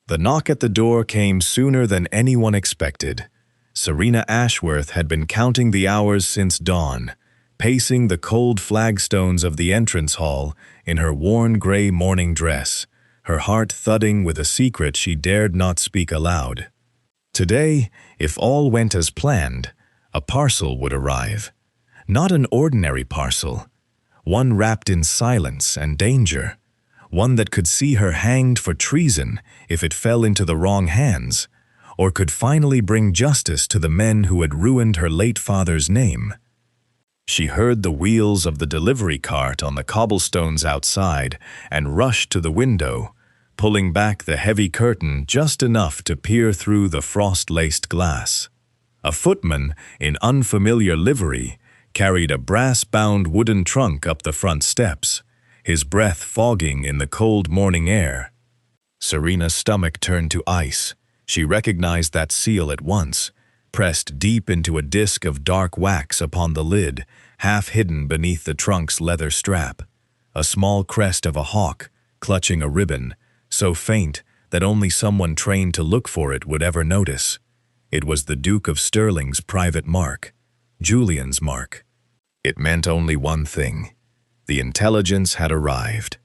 The knock at the door came sooner than anyone expected. Serena Ashworth had been counting the hours since dawn, pacing the cold flagstones of the entrance hall in her worn gray morning dress, her heart thudding with a secret she dared not speak aloud. Today, if all went as planned, a parcel would arrive. Not an ordinary parcel, one wrapped in silence and danger, one that could see her hanged for treason if it fell into the wrong hands, or could finally bring justice to the men who had ruined her late father's name. She heard the wheels of the delivery cart on the cobblestones outside and rushed to the window, pulling back the heavy curtain just enough to peer through the frost-laced glass. A footman in unfamiliar livery carried a brass-bound wooden trunk up the front steps, his breath fogging in the cold morning air. Serena's stomach turned to ice. She recognized that seal at once, pressed deep into a disc of dark wax upon the lid, half hidden beneath the trunk's leather strap. A small crest of a hawk, clutching a ribbon, so faint that only someone trained to look for it would ever notice. It was the Duke of Stirling's private mark, Julian's mark. It meant only one thing. The intelligence had arrived.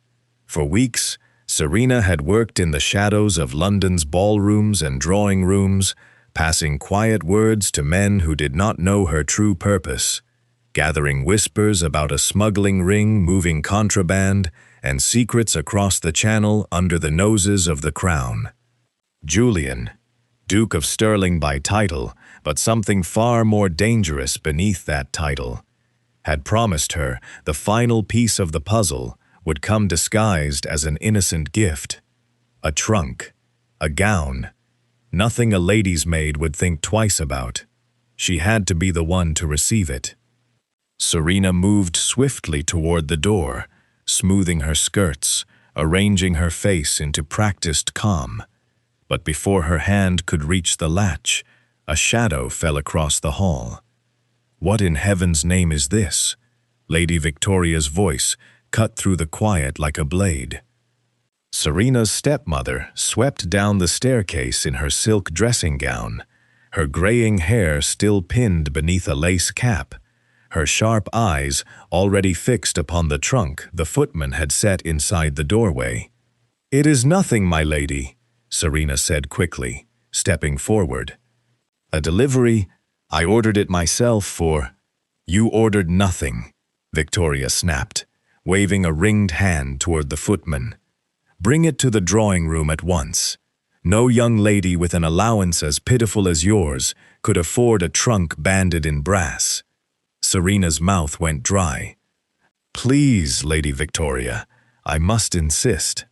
For weeks, Serena had worked in the shadows of London's ballrooms and drawing rooms, passing quiet words to men who did not know her true purpose, gathering whispers about a smuggling ring moving contraband and secrets across the channel under the noses of the crown. Julian, Duke of Stirling by title, but something far more dangerous beneath that title, had promised her the final piece of the puzzle would come disguised as an innocent gift. A trunk, a gown, nothing a lady's maid would think twice about. She had to be the one to receive it. Serena moved swiftly toward the door, smoothing her skirts, arranging her face into practiced calm. But before her hand could reach the latch, a shadow fell across the hall. "What in heaven's name is this?" Lady Victoria's voice cut through the quiet like a blade. Serena's stepmother swept down the staircase in her silk dressing gown, her graying hair still pinned beneath a lace cap, her sharp eyes already fixed upon the trunk the footman had set inside the doorway. "It is nothing, my lady," Serena said quickly, stepping forward. "A delivery. I ordered it myself for—" "You ordered nothing," Victoria snapped, waving a ringed hand toward the footman. "Bring it to the drawing room at once. No young lady with an allowance as pitiful as yours could afford a trunk banded in brass." Serena's mouth went dry. "Please, Lady Victoria, I must insist."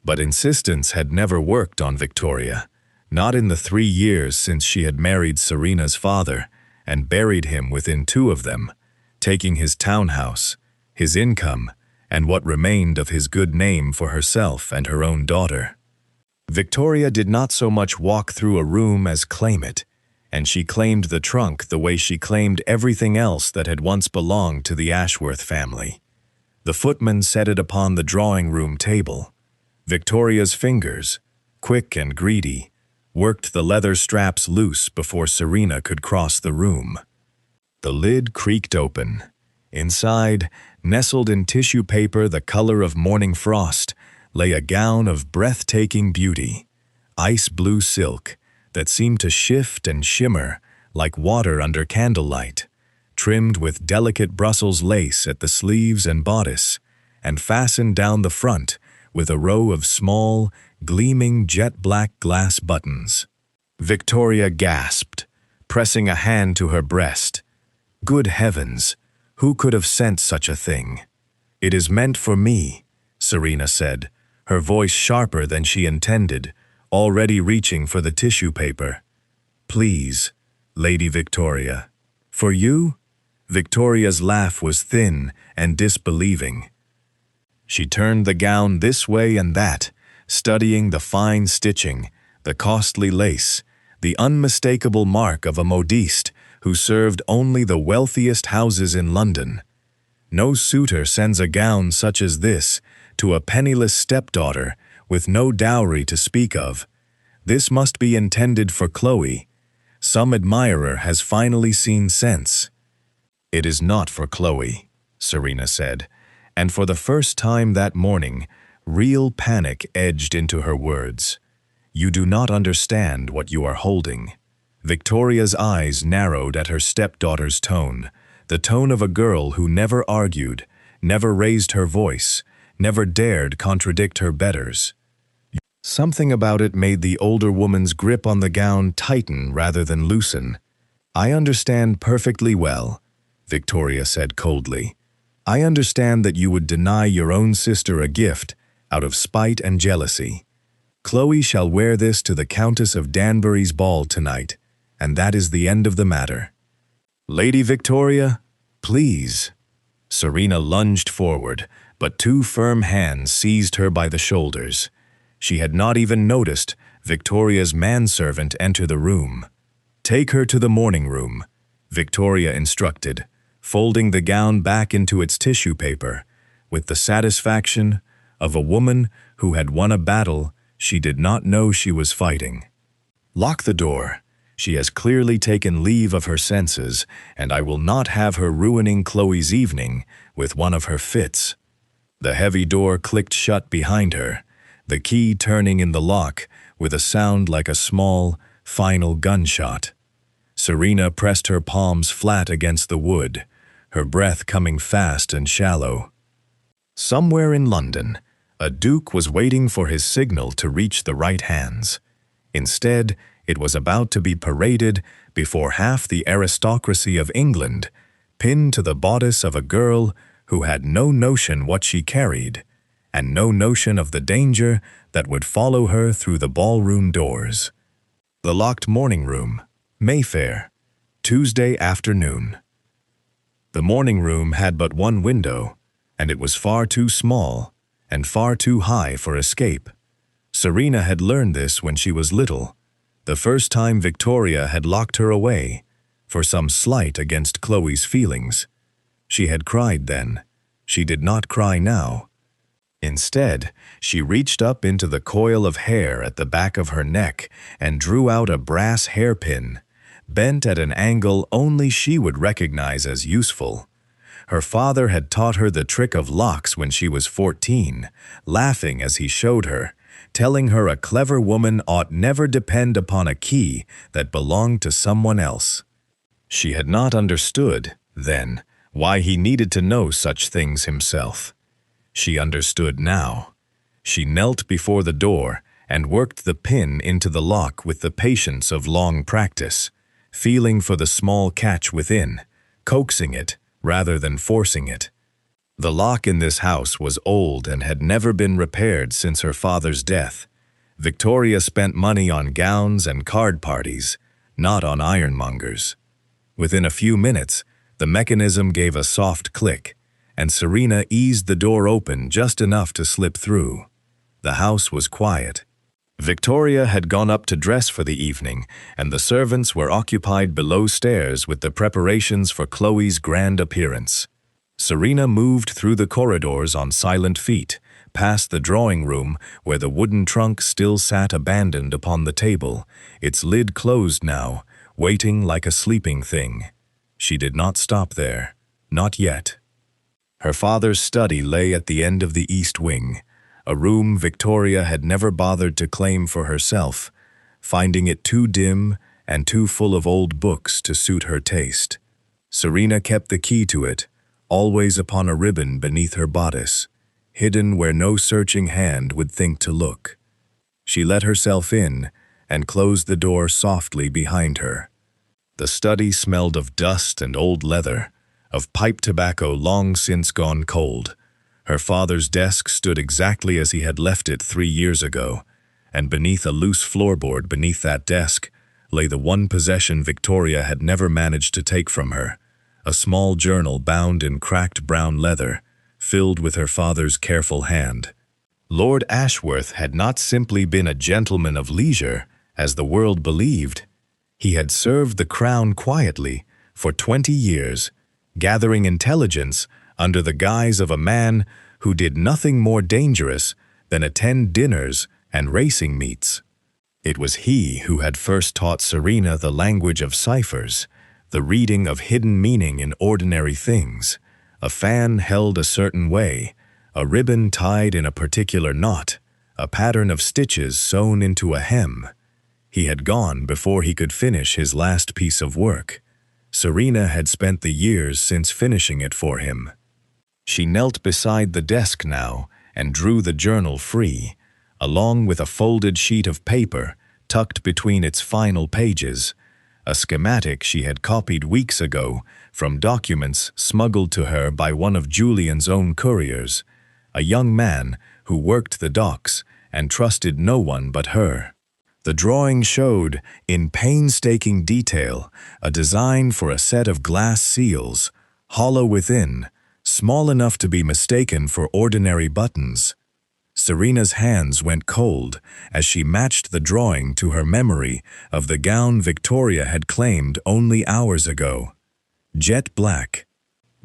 But insistence had never worked on Victoria, not in the 3 years since she had married Serena's father and buried him within 2 of them, taking his townhouse, his income, and what remained of his good name for herself and her own daughter. Victoria did not so much walk through a room as claim it, and she claimed the trunk the way she claimed everything else that had once belonged to the Ashworth family. The footman set it upon the drawing-room table. Victoria's fingers, quick and greedy, worked the leather straps loose before Serena could cross the room. The lid creaked open. Inside, nestled in tissue paper the color of morning frost, lay a gown of breathtaking beauty, ice-blue silk that seemed to shift and shimmer like water under candlelight, trimmed with delicate Brussels lace at the sleeves and bodice, and fastened down the front with a row of small, gleaming jet-black glass buttons. Victoria gasped, pressing a hand to her breast. "Good heavens, who could have sent such a thing?" "It is meant for me," Serena said, her voice sharper than she intended, already reaching for the tissue paper. "Please, Lady Victoria." "For you?" Victoria's laugh was thin and disbelieving. She turned the gown this way and that, studying the fine stitching, the costly lace, the unmistakable mark of a modiste who served only the wealthiest houses in London. No suitor sends a gown such as this to a penniless stepdaughter with no dowry to speak of, This must be intended for Chloe. Some admirer has finally seen sense." "It is not for Chloe," Serena said, and for the first time that morning, real panic edged into her words. "You do not understand what you are holding." Victoria's eyes narrowed at her stepdaughter's tone, the tone of a girl who never argued, never raised her voice, never dared contradict her betters. Something about it made the older woman's grip on the gown tighten rather than loosen. "I understand perfectly well," Victoria said coldly. "I understand that you would deny your own sister a gift out of spite and jealousy. Chloe shall wear this to the Countess of Danbury's ball tonight, and that is the end of the matter." "Lady Victoria, please." Serena lunged forward, but two firm hands seized her by the shoulders. She had not even noticed Victoria's manservant enter the room. "Take her to the morning room," Victoria instructed, folding the gown back into its tissue paper, with the satisfaction of a woman who had won a battle she did not know she was fighting. "Lock the door. She has clearly taken leave of her senses, and I will not have her ruining Chloe's evening with one of her fits." The heavy door clicked shut behind her, the key turning in the lock with a sound like a small, final gunshot. Serena pressed her palms flat against the wood, her breath coming fast and shallow. Somewhere in London, a duke was waiting for his signal to reach the right hands. Instead, it was about to be paraded before half the aristocracy of England, pinned to the bodice of a girl who had no notion what she carried, and no notion of the danger that would follow her through the ballroom doors. The locked morning room, Mayfair, Tuesday afternoon. The morning room had but one window, and it was far too small and far too high for escape. Serena had learned this when she was little, the first time Victoria had locked her away for some slight against Chloe's feelings. She had cried then. She did not cry now. Instead, she reached up into the coil of hair at the back of her neck and drew out a brass hairpin, bent at an angle only she would recognize as useful. Her father had taught her the trick of locks when she was 14, laughing as he showed her, telling her a clever woman ought never depend upon a key that belonged to someone else. She had not understood, then, why he needed to know such things himself. She understood now. She knelt before the door and worked the pin into the lock with the patience of long practice, feeling for the small catch within, coaxing it rather than forcing it. The lock in this house was old and had never been repaired since her father's death. Victoria spent money on gowns and card parties, not on ironmongers. Within a few minutes, the mechanism gave a soft click, and Serena eased the door open just enough to slip through. The house was quiet. Victoria had gone up to dress for the evening, and the servants were occupied below stairs with the preparations for Chloe's grand appearance. Serena moved through the corridors on silent feet, past the drawing room where the wooden trunk still sat abandoned upon the table, its lid closed now, waiting like a sleeping thing. She did not stop there. Not yet. Her father's study lay at the end of the east wing, a room Victoria had never bothered to claim for herself, finding it too dim and too full of old books to suit her taste. Serena kept the key to it, always upon a ribbon beneath her bodice, hidden where no searching hand would think to look. She let herself in and closed the door softly behind her. The study smelled of dust and old leather, of pipe tobacco long since gone cold. Her father's desk stood exactly as he had left it 3 years ago, and beneath a loose floorboard beneath that desk lay the one possession Victoria had never managed to take from her, a small journal bound in cracked brown leather, filled with her father's careful hand. Lord Ashworth had not simply been a gentleman of leisure, as the world believed. He had served the crown quietly for 20 years, gathering intelligence under the guise of a man who did nothing more dangerous than attend dinners and racing meets. It was he who had first taught Serena the language of ciphers, the reading of hidden meaning in ordinary things, a fan held a certain way, a ribbon tied in a particular knot, a pattern of stitches sewn into a hem. He had gone before he could finish his last piece of work. Serena had spent the years since finishing it for him. She knelt beside the desk now and drew the journal free, along with a folded sheet of paper tucked between its final pages, a schematic she had copied weeks ago from documents smuggled to her by one of Julian's own couriers, a young man who worked the docks and trusted no one but her. The drawing showed, in painstaking detail, a design for a set of glass seals, hollow within, small enough to be mistaken for ordinary buttons. Serena's hands went cold as she matched the drawing to her memory of the gown Victoria had claimed only hours ago. Jet black,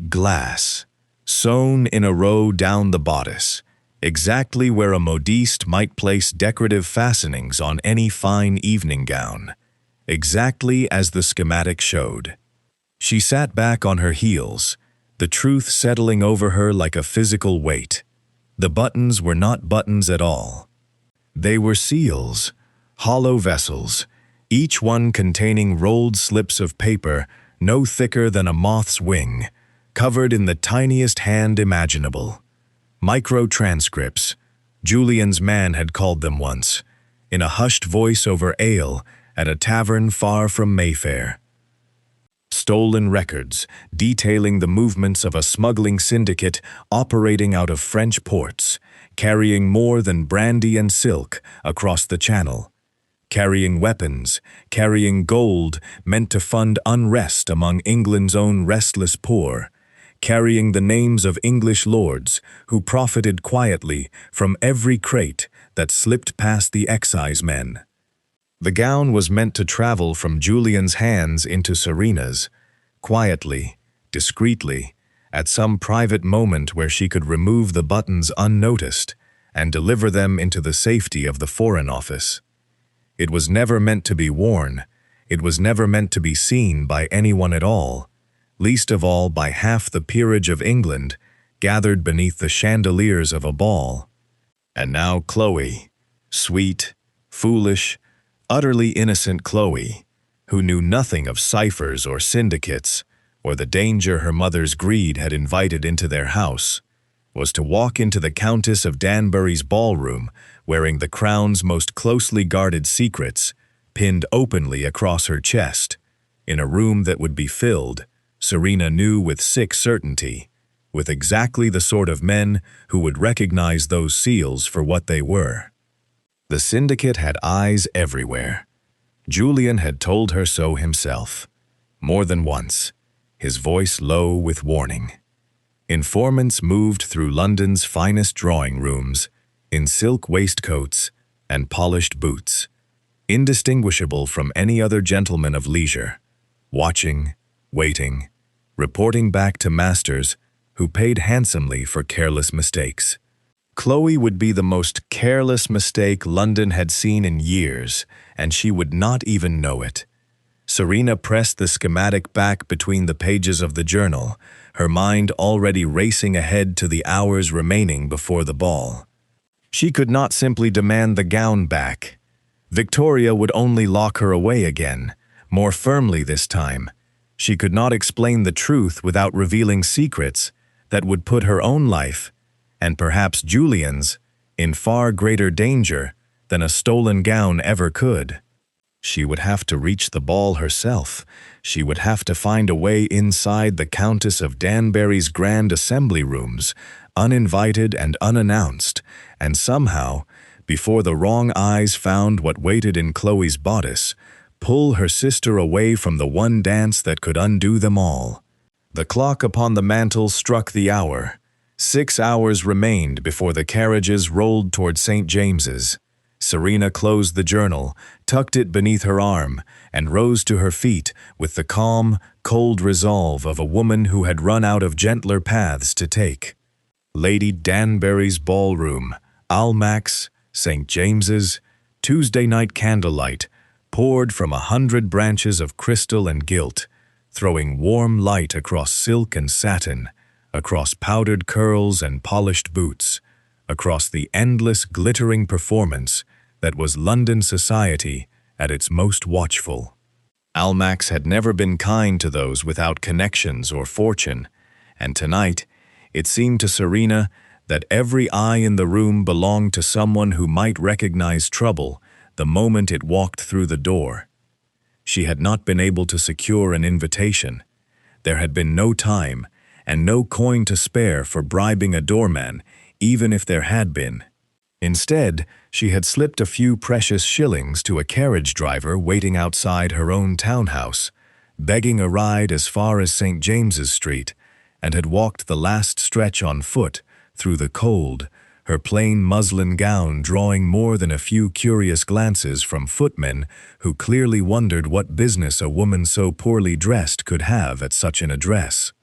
glass, sewn in a row down the bodice, exactly where a modiste might place decorative fastenings on any fine evening gown, exactly as the schematic showed. She sat back on her heels, the truth settling over her like a physical weight. The buttons were not buttons at all. They were seals, hollow vessels, each one containing rolled slips of paper no thicker than a moth's wing, covered in the tiniest hand imaginable. Micro-transcripts, Julian's man had called them once, in a hushed voice over ale at a tavern far from Mayfair. Stolen records detailing the movements of a smuggling syndicate operating out of French ports, carrying more than brandy and silk across the Channel, carrying weapons, carrying gold meant to fund unrest among England's own restless poor, carrying the names of English lords who profited quietly from every crate that slipped past the excisemen. The gown was meant to travel from Julian's hands into Serena's, quietly, discreetly, at some private moment where she could remove the buttons unnoticed and deliver them into the safety of the Foreign Office. It was never meant to be worn. It was never meant to be seen by anyone at all, least of all by half the peerage of England gathered beneath the chandeliers of a ball. And now Chloe, sweet, foolish, utterly innocent Chloe, who knew nothing of ciphers or syndicates or the danger her mother's greed had invited into their house, was to walk into the Countess of Danbury's ballroom wearing the crown's most closely guarded secrets pinned openly across her chest, in a room that would be filled, Serena knew with sick certainty, with exactly the sort of men who would recognize those seals for what they were. The syndicate had eyes everywhere. Julian had told her so himself, more than once, his voice low with warning. Informants moved through London's finest drawing rooms, in silk waistcoats and polished boots, indistinguishable from any other gentleman of leisure, watching, waiting, reporting back to masters who paid handsomely for careless mistakes. Chloe would be the most careless mistake London had seen in years, and she would not even know it. Serena pressed the schematic back between the pages of the journal, her mind already racing ahead to the hours remaining before the ball. She could not simply demand the gown back. Victoria would only lock her away again, more firmly this time. She could not explain the truth without revealing secrets that would put her own life, and perhaps Julian's, in far greater danger than a stolen gown ever could. She would have to reach the ball herself. She would have to find a way inside the Countess of Danbury's grand assembly rooms, uninvited and unannounced, and somehow, before the wrong eyes found what waited in Chloe's bodice, pull her sister away from the one dance that could undo them all. The clock upon the mantel struck the hour. 6 hours remained before the carriages rolled toward St. James's. Serena closed the journal, tucked it beneath her arm, and rose to her feet with the calm, cold resolve of a woman who had run out of gentler paths to take. Lady Danbury's ballroom, Almack's, St. James's, Tuesday night candlelight poured from 100 branches of crystal and gilt, throwing warm light across silk and satin, across powdered curls and polished boots, across the endless glittering performance that was London society at its most watchful. Almack's had never been kind to those without connections or fortune, and tonight it seemed to Serena that every eye in the room belonged to someone who might recognize trouble the moment it walked through the door. She had not been able to secure an invitation. There had been no time and no coin to spare for bribing a doorman, even if there had been. Instead, she had slipped a few precious shillings to a carriage driver waiting outside her own townhouse, begging a ride as far as St. James's Street, and had walked the last stretch on foot through the cold, her plain muslin gown drawing more than a few curious glances from footmen who clearly wondered what business a woman so poorly dressed could have at such an address.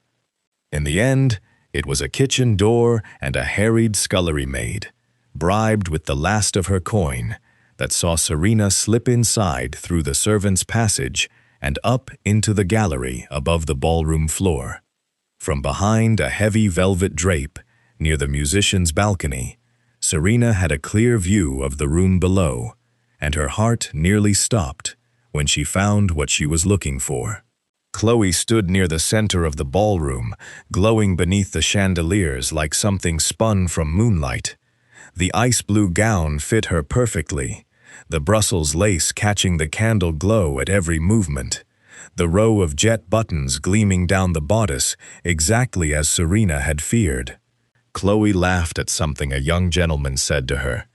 In the end, it was a kitchen door and a harried scullery maid, bribed with the last of her coin, that saw Serena slip inside through the servants' passage and up into the gallery above the ballroom floor. From behind a heavy velvet drape, near the musician's balcony, Serena had a clear view of the room below, and her heart nearly stopped when she found what she was looking for. Chloe stood near the center of the ballroom, glowing beneath the chandeliers like something spun from moonlight. The ice-blue gown fit her perfectly, the Brussels lace catching the candle glow at every movement, the row of jet buttons gleaming down the bodice exactly as Serena had feared. Chloe laughed at something a young gentleman said to her,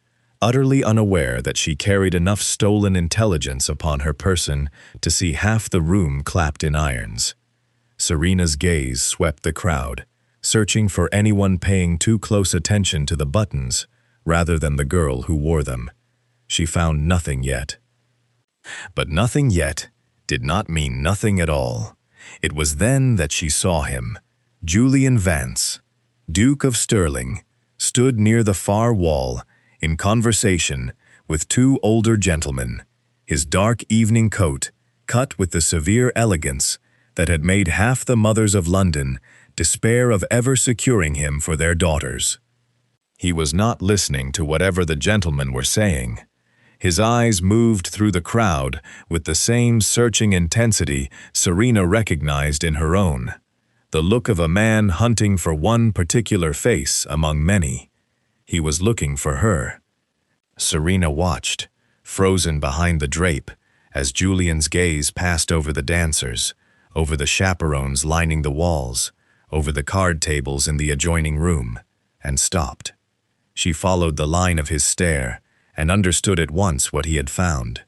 utterly unaware that she carried enough stolen intelligence upon her person to see half the room clapped in irons. Serena's gaze swept the crowd, searching for anyone paying too close attention to the buttons rather than the girl who wore them. She found nothing yet. But nothing yet did not mean nothing at all. It was then that she saw him. Julian Vance, Duke of Stirling, stood near the far wall, in conversation with two older gentlemen, his dark evening coat cut with the severe elegance that had made half the mothers of London despair of ever securing him for their daughters. He was not listening to whatever the gentlemen were saying. His eyes moved through the crowd with the same searching intensity Serena recognized in her own, the look of a man hunting for one particular face among many. He was looking for her. Serena watched, frozen behind the drape, as Julian's gaze passed over the dancers, over the chaperones lining the walls, over the card tables in the adjoining room, and stopped. She followed the line of his stare and understood at once what he had found.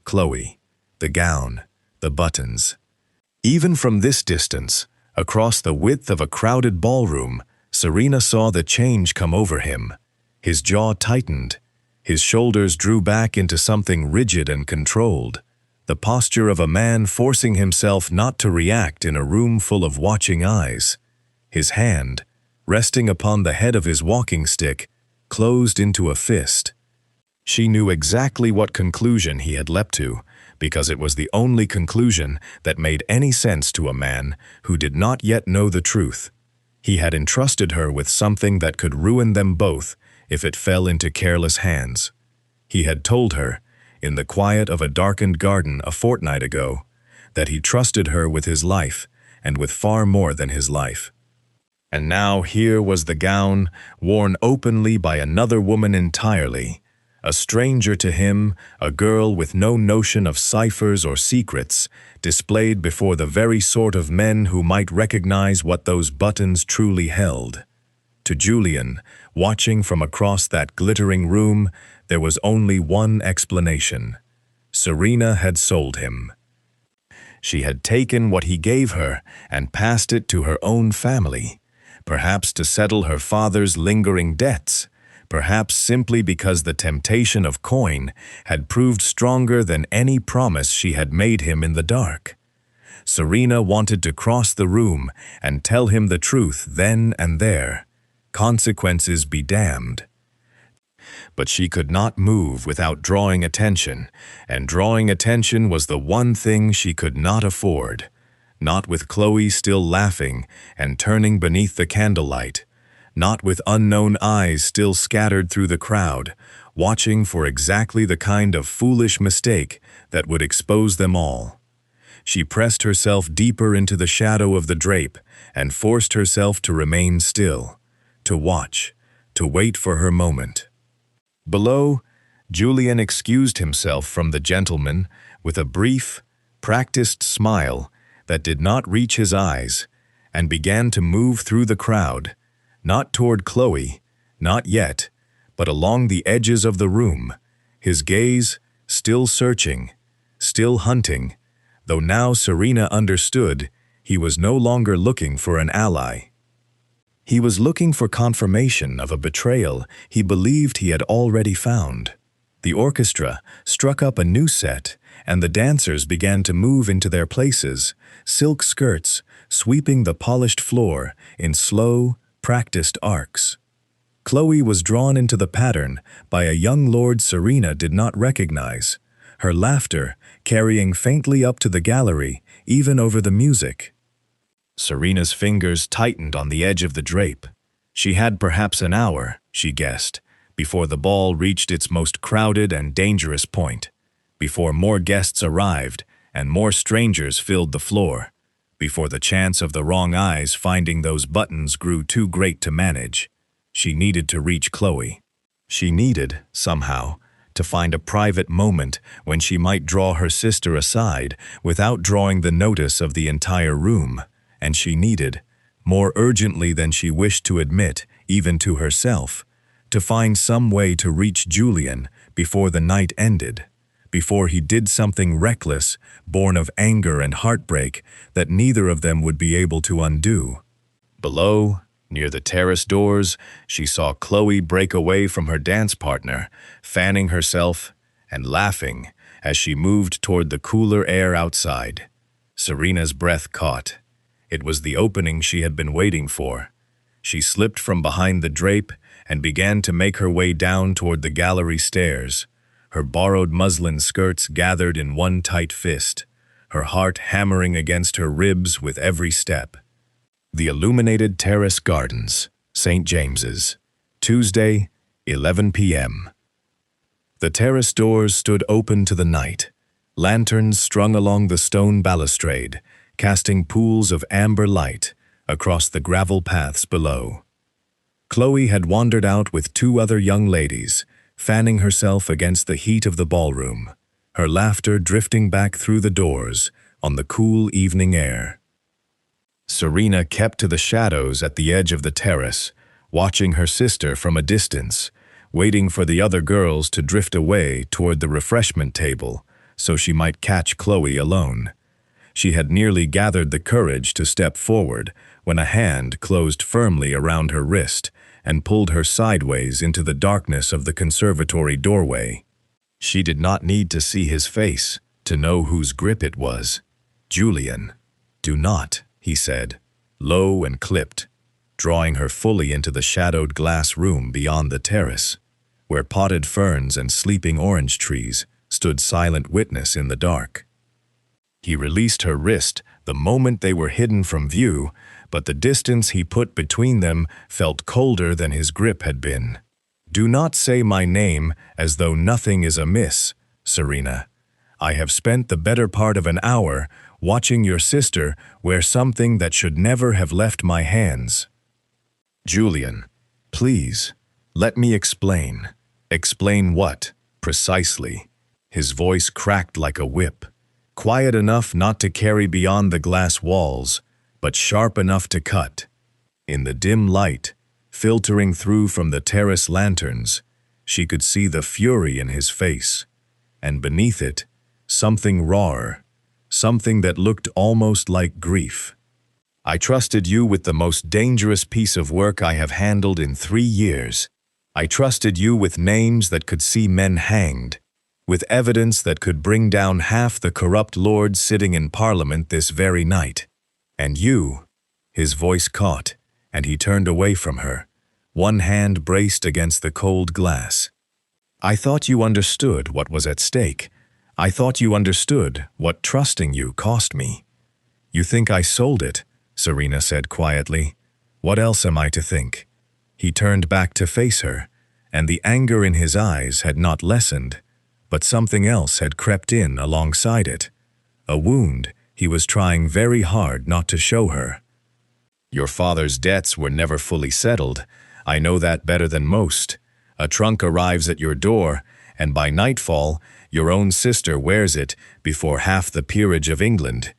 Chloe, the gown, the buttons. Even from this distance, across the width of a crowded ballroom, Serena saw the change come over him. His jaw tightened. His shoulders drew back into something rigid and controlled, the posture of a man forcing himself not to react in a room full of watching eyes. His hand, resting upon the head of his walking stick, closed into a fist. She knew exactly what conclusion he had leapt to, because it was the only conclusion that made any sense to a man who did not yet know the truth. He had entrusted her with something that could ruin them both if it fell into careless hands. He had told her, in the quiet of a darkened garden a fortnight ago, that he trusted her with his life, and with far more than his life. And now here was the gown, worn openly by another woman entirely, a stranger to him, a girl with no notion of ciphers or secrets, displayed before the very sort of men who might recognize what those buttons truly held. To Julian, watching from across that glittering room, there was only one explanation. Serena had sold him. She had taken what he gave her and passed it to her own family, perhaps to settle her father's lingering debts, perhaps simply because the temptation of coin had proved stronger than any promise she had made him in the dark. Serena wanted to cross the room and tell him the truth then and there. Consequences be damned. but she could not move without drawing attention, and drawing attention was the one thing she could not afford. Not with Chloe still laughing and turning beneath the candlelight, not with unknown eyes still scattered through the crowd, watching for exactly the kind of foolish mistake that would expose them all. She pressed herself deeper into the shadow of the drape and forced herself to remain still, to watch, to wait for her moment. Below, Julian excused himself from the gentleman with a brief, practiced smile that did not reach his eyes, and began to move through the crowd, not toward Chloe, not yet, but along the edges of the room, his gaze still searching, still hunting, though now Serena understood he was no longer looking for an ally. He was looking for confirmation of a betrayal he believed he had already found. The orchestra struck up a new set, and the dancers began to move into their places, silk skirts sweeping the polished floor in slow, practiced arcs. Chloe was drawn into the pattern by a young lord Serena did not recognize, her laughter carrying faintly up to the gallery, even over the music. Serena's fingers tightened on the edge of the drape. She had perhaps an hour, she guessed, before the ball reached its most crowded and dangerous point, before more guests arrived and more strangers filled the floor, before the chance of the wrong eyes finding those buttons grew too great to manage. She needed to reach Chloe. She needed, somehow, to find a private moment when she might draw her sister aside without drawing the notice of the entire room. And she needed, more urgently than she wished to admit, even to herself, to find some way to reach Julian before the night ended, before he did something reckless, born of anger and heartbreak that neither of them would be able to undo. Below, near the terrace doors, she saw Chloe break away from her dance partner, fanning herself and laughing as she moved toward the cooler air outside. Serena's breath caught. It was the opening she had been waiting for. She slipped from behind the drape and began to make her way down toward the gallery stairs, her borrowed muslin skirts gathered in one tight fist, her heart hammering against her ribs with every step. The Illuminated Terrace Gardens, St. James's, Tuesday, 11 p.m. The terrace doors stood open to the night, lanterns strung along the stone balustrade, casting pools of amber light across the gravel paths below. Chloe had wandered out with two other young ladies, fanning herself against the heat of the ballroom, her laughter drifting back through the doors on the cool evening air. Serena kept to the shadows at the edge of the terrace, watching her sister from a distance, waiting for the other girls to drift away toward the refreshment table so she might catch Chloe alone. She had nearly gathered the courage to step forward when a hand closed firmly around her wrist and pulled her sideways into the darkness of the conservatory doorway. She did not need to see his face to know whose grip it was. "Julian, do not," he said, low and clipped, drawing her fully into the shadowed glass room beyond the terrace, where potted ferns and sleeping orange trees stood silent witness in the dark. He released her wrist the moment they were hidden from view, but the distance he put between them felt colder than his grip had been. "Do not say my name as though nothing is amiss, Serena. I have spent the better part of an hour watching your sister wear something that should never have left my hands." "Julian, please, let me explain." "Explain what, precisely?" His voice cracked like a whip. Quiet enough not to carry beyond the glass walls, but sharp enough to cut. In the dim light, filtering through from the terrace lanterns, she could see the fury in his face, and beneath it, something rawer, something that looked almost like grief. "I trusted you with the most dangerous piece of work I have handled in 3 years. I trusted you with names that could see men hanged, with evidence that could bring down half the corrupt lords sitting in Parliament this very night. And you," his voice caught, and he turned away from her, one hand braced against the cold glass. I thought you understood what was at stake. I thought you understood what trusting you cost me. You think I sold it, Serena said quietly. What else am I to think? He turned back to face her, and the anger in his eyes had not lessened, but something else had crept in alongside it. A wound he was trying very hard not to show her. Your father's debts were never fully settled. I know that better than most. A trunk arrives at your door, and by nightfall, your own sister wears it before half the peerage of England.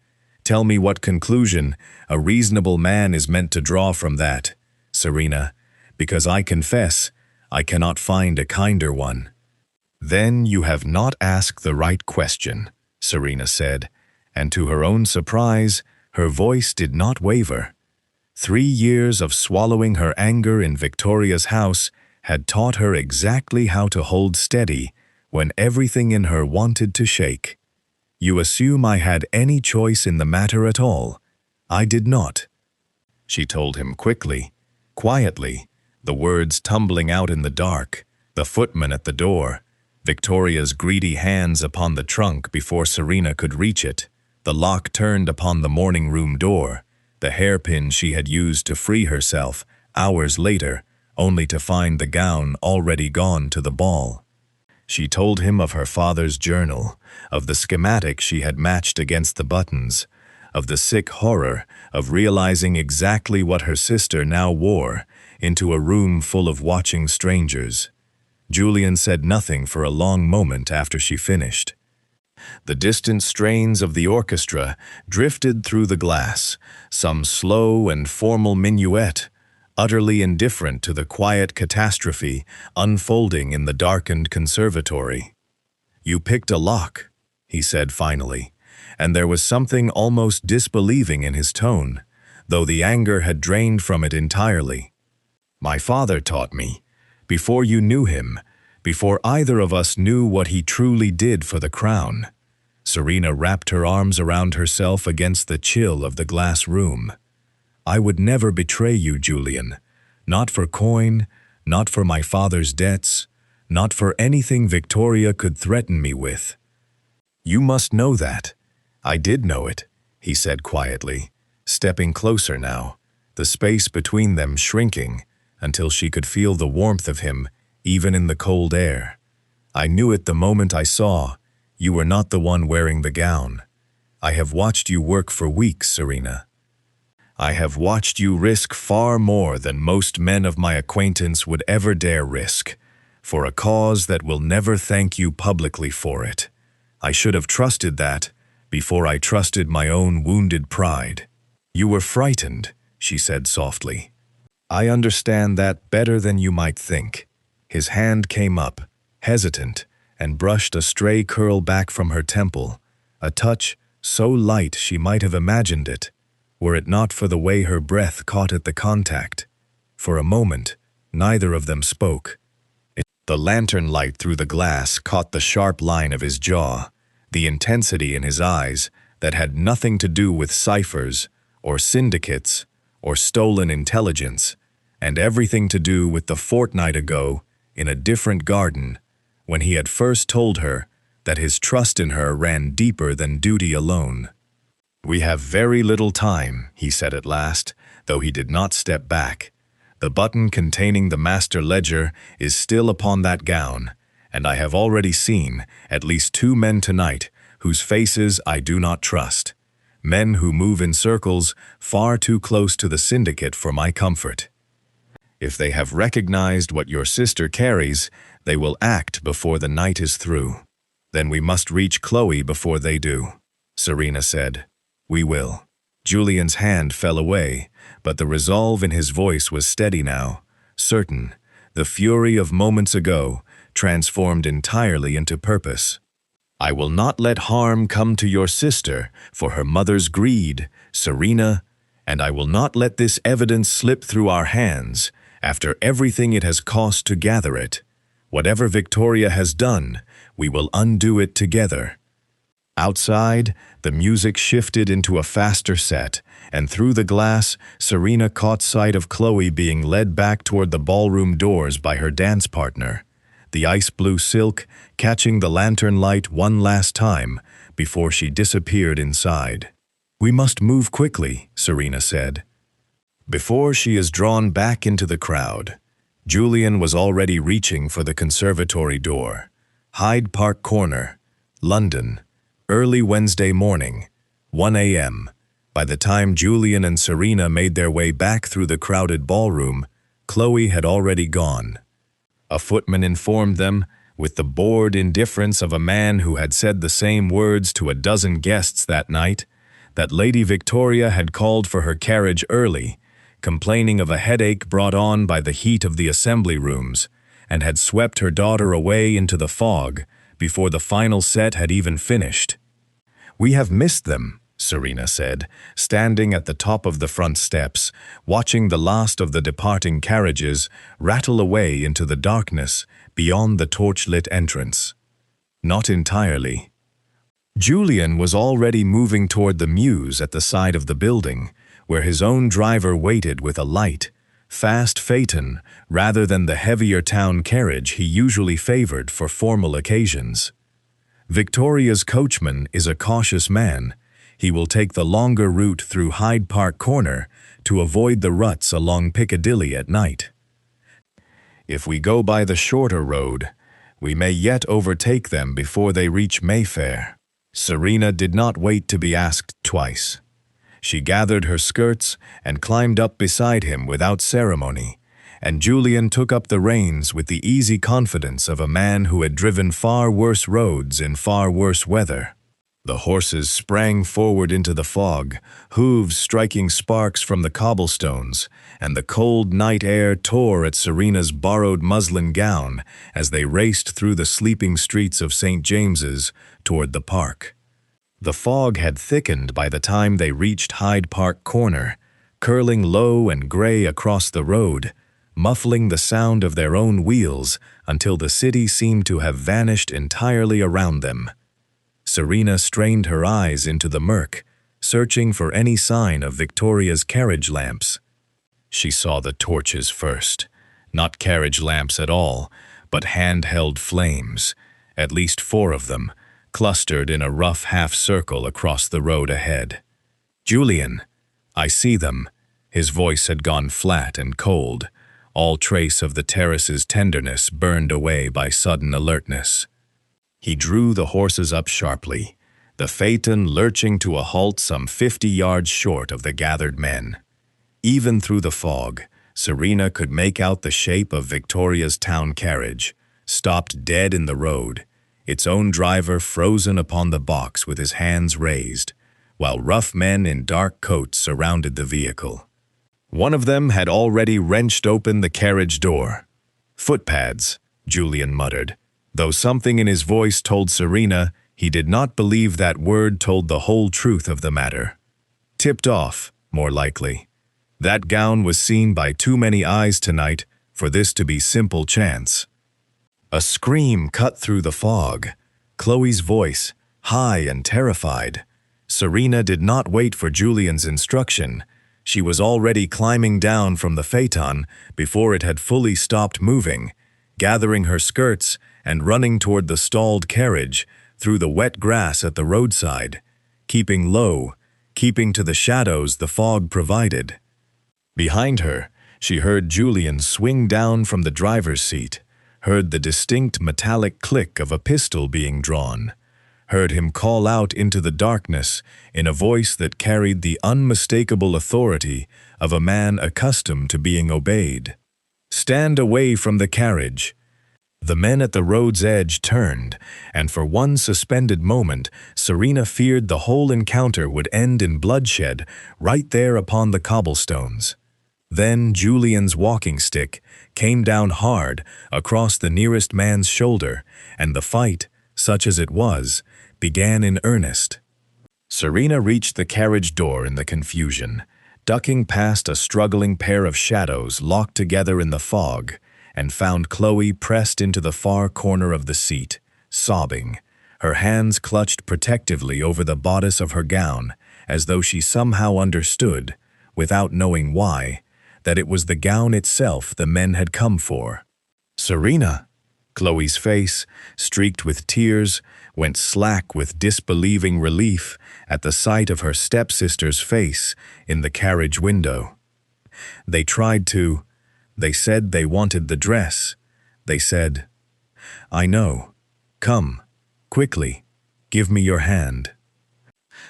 Tell me what conclusion a reasonable man is meant to draw from that, Serena, because I confess I cannot find a kinder one. Then you have not asked the right question, Serena said, and to her own surprise, her voice did not waver. 3 years of swallowing her anger in Victoria's house had taught her exactly how to hold steady when everything in her wanted to shake. You assume I had any choice in the matter at all. I did not. She told him quickly, quietly, the words tumbling out in the dark, the footman at the door, Victoria's greedy hands upon the trunk before Serena could reach it, the lock turned upon the morning room door, the hairpin she had used to free herself hours later, only to find the gown already gone to the ball. She told him of her father's journal, of the schematic she had matched against the buttons, of the sick horror of realizing exactly what her sister now wore into a room full of watching strangers. Julian said nothing for a long moment after she finished. The distant strains of the orchestra drifted through the glass, some slow and formal minuet, utterly indifferent to the quiet catastrophe unfolding in the darkened conservatory. You picked a lock, he said finally, and there was something almost disbelieving in his tone, though the anger had drained from it entirely. My father taught me, before you knew him, before either of us knew what he truly did for the crown. Serena wrapped her arms around herself against the chill of the glass room. I would never betray you, Julian. Not for coin, not for my father's debts, not for anything Victoria could threaten me with. You must know that. I did know it, he said quietly, stepping closer now, the space between them shrinking until she could feel the warmth of him even in the cold air. I knew it the moment I saw you were not the one wearing the gown. I have watched you work for weeks, Serena. I have watched you risk far more than most men of my acquaintance would ever dare risk, for a cause that will never thank you publicly for it. I should have trusted that before I trusted my own wounded pride. You were frightened, she said softly. I understand that better than you might think. His hand came up, hesitant, and brushed a stray curl back from her temple, a touch so light she might have imagined it, were it not for the way her breath caught at the contact. For a moment, neither of them spoke. The lantern light through the glass caught the sharp line of his jaw, the intensity in his eyes that had nothing to do with ciphers, or syndicates, or stolen intelligence, and everything to do with the fortnight ago, in a different garden, when he had first told her that his trust in her ran deeper than duty alone. We have very little time, he said at last, though he did not step back. The button containing the master ledger is still upon that gown, and I have already seen at least 2 men tonight whose faces I do not trust, men who move in circles far too close to the syndicate for my comfort. If they have recognized what your sister carries, they will act before the night is through. Then we must reach Chloe before they do, Serena said. We will. Julian's hand fell away, but the resolve in his voice was steady now, certain, the fury of moments ago transformed entirely into purpose. I will not let harm come to your sister for her mother's greed, Serena, and I will not let this evidence slip through our hands after everything it has cost to gather it. Whatever Victoria has done, we will undo it together. Outside, the music shifted into a faster set, and through the glass, Serena caught sight of Chloe being led back toward the ballroom doors by her dance partner. the ice-blue silk catching the lantern light one last time before she disappeared inside. "We must move quickly," Serena said. Before she is drawn back into the crowd, Julian was already reaching for the conservatory door. Hyde Park Corner, London, early Wednesday morning, 1 a.m. By the time Julian and Serena made their way back through the crowded ballroom, Chloe had already gone. A footman informed them, with the bored indifference of a man who had said the same words to a dozen guests that night, that Lady Victoria had called for her carriage early, complaining of a headache brought on by the heat of the assembly rooms, and had swept her daughter away into the fog before the final set had even finished. "We have missed them," Serena said, standing at the top of the front steps, watching the last of the departing carriages rattle away into the darkness beyond the torch-lit entrance. "Not entirely." Julian was already moving toward the mews at the side of the building, where his own driver waited with a light, fast phaeton rather than the heavier town carriage he usually favored for formal occasions. Victoria's coachman is a cautious man. He will take the longer route through Hyde Park Corner to avoid the ruts along Piccadilly at night. "If we go by the shorter road, we may yet overtake them before they reach Mayfair." Serena did not wait to be asked twice. She gathered her skirts and climbed up beside him without ceremony, and Julian took up the reins with the easy confidence of a man who had driven far worse roads in far worse weather. The horses sprang forward into the fog, hooves striking sparks from the cobblestones, and the cold night air tore at Serena's borrowed muslin gown as they raced through the sleeping streets of St. James's toward the park. The fog had thickened by the time they reached Hyde Park Corner, curling low and gray across the road, muffling the sound of their own wheels until the city seemed to have vanished entirely around them. Serena strained her eyes into the murk, searching for any sign of Victoria's carriage lamps. She saw the torches first, not carriage lamps at all, but handheld flames, at least 4 of them, clustered in a rough half-circle across the road ahead. "Julian, I see them." His voice had gone flat and cold, all trace of the terrace's tenderness burned away by sudden alertness. He drew the horses up sharply, the phaeton lurching to a halt some 50 yards short of the gathered men. Even through the fog, Serena could make out the shape of Victoria's town carriage, stopped dead in the road, its own driver frozen upon the box with his hands raised, while rough men in dark coats surrounded the vehicle. One of them had already wrenched open the carriage door. "Footpads," Julian muttered, though something in his voice told Serena he did not believe that word told the whole truth of the matter. "Tipped off, more likely. That gown was seen by too many eyes tonight for this to be simple chance." A scream cut through the fog, Chloe's voice, high and terrified. Serena did not wait for Julian's instruction. She was already climbing down from the phaeton before it had fully stopped moving, gathering her skirts and running toward the stalled carriage through the wet grass at the roadside, keeping low, keeping to the shadows the fog provided. Behind her, she heard Julian swing down from the driver's seat, heard the distinct metallic click of a pistol being drawn, heard him call out into the darkness in a voice that carried the unmistakable authority of a man accustomed to being obeyed. "Stand away from the carriage." The men at the road's edge turned, and for one suspended moment, Serena feared the whole encounter would end in bloodshed right there upon the cobblestones. Then Julian's walking stick came down hard across the nearest man's shoulder, and the fight, such as it was, began in earnest. Serena reached the carriage door in the confusion, ducking past a struggling pair of shadows locked together in the fog, and found Chloe pressed into the far corner of the seat, sobbing, her hands clutched protectively over the bodice of her gown, as though she somehow understood, without knowing why, that it was the gown itself the men had come for. "Serena!" Chloe's face, streaked with tears, went slack with disbelieving relief at the sight of her stepsister's face in the carriage window. They said they wanted the dress. They said, "I know. Come, quickly, give me your hand."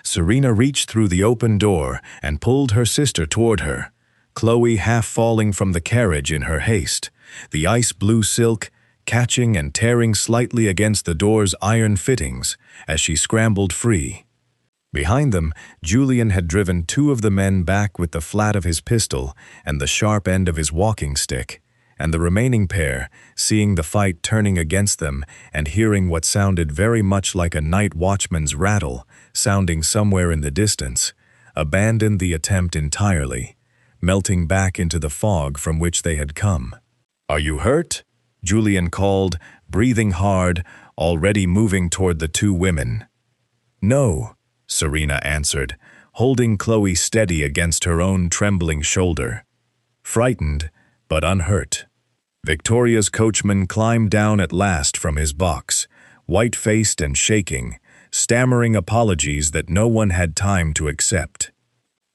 Serena reached through the open door and pulled her sister toward her, Chloe half falling from the carriage in her haste, the ice blue silk catching and tearing slightly against the door's iron fittings as she scrambled free. Behind them, Julian had driven two of the men back with the flat of his pistol and the sharp end of his walking stick, and the remaining pair, seeing the fight turning against them and hearing what sounded very much like a night watchman's rattle sounding somewhere in the distance, abandoned the attempt entirely, melting back into the fog from which they had come. "Are you hurt?" Julian called, breathing hard, already moving toward the two women. "No," Serena answered, holding Chloe steady against her own trembling shoulder. Frightened, but unhurt. Victoria's coachman climbed down at last from his box, white-faced and shaking, stammering apologies that no one had time to accept.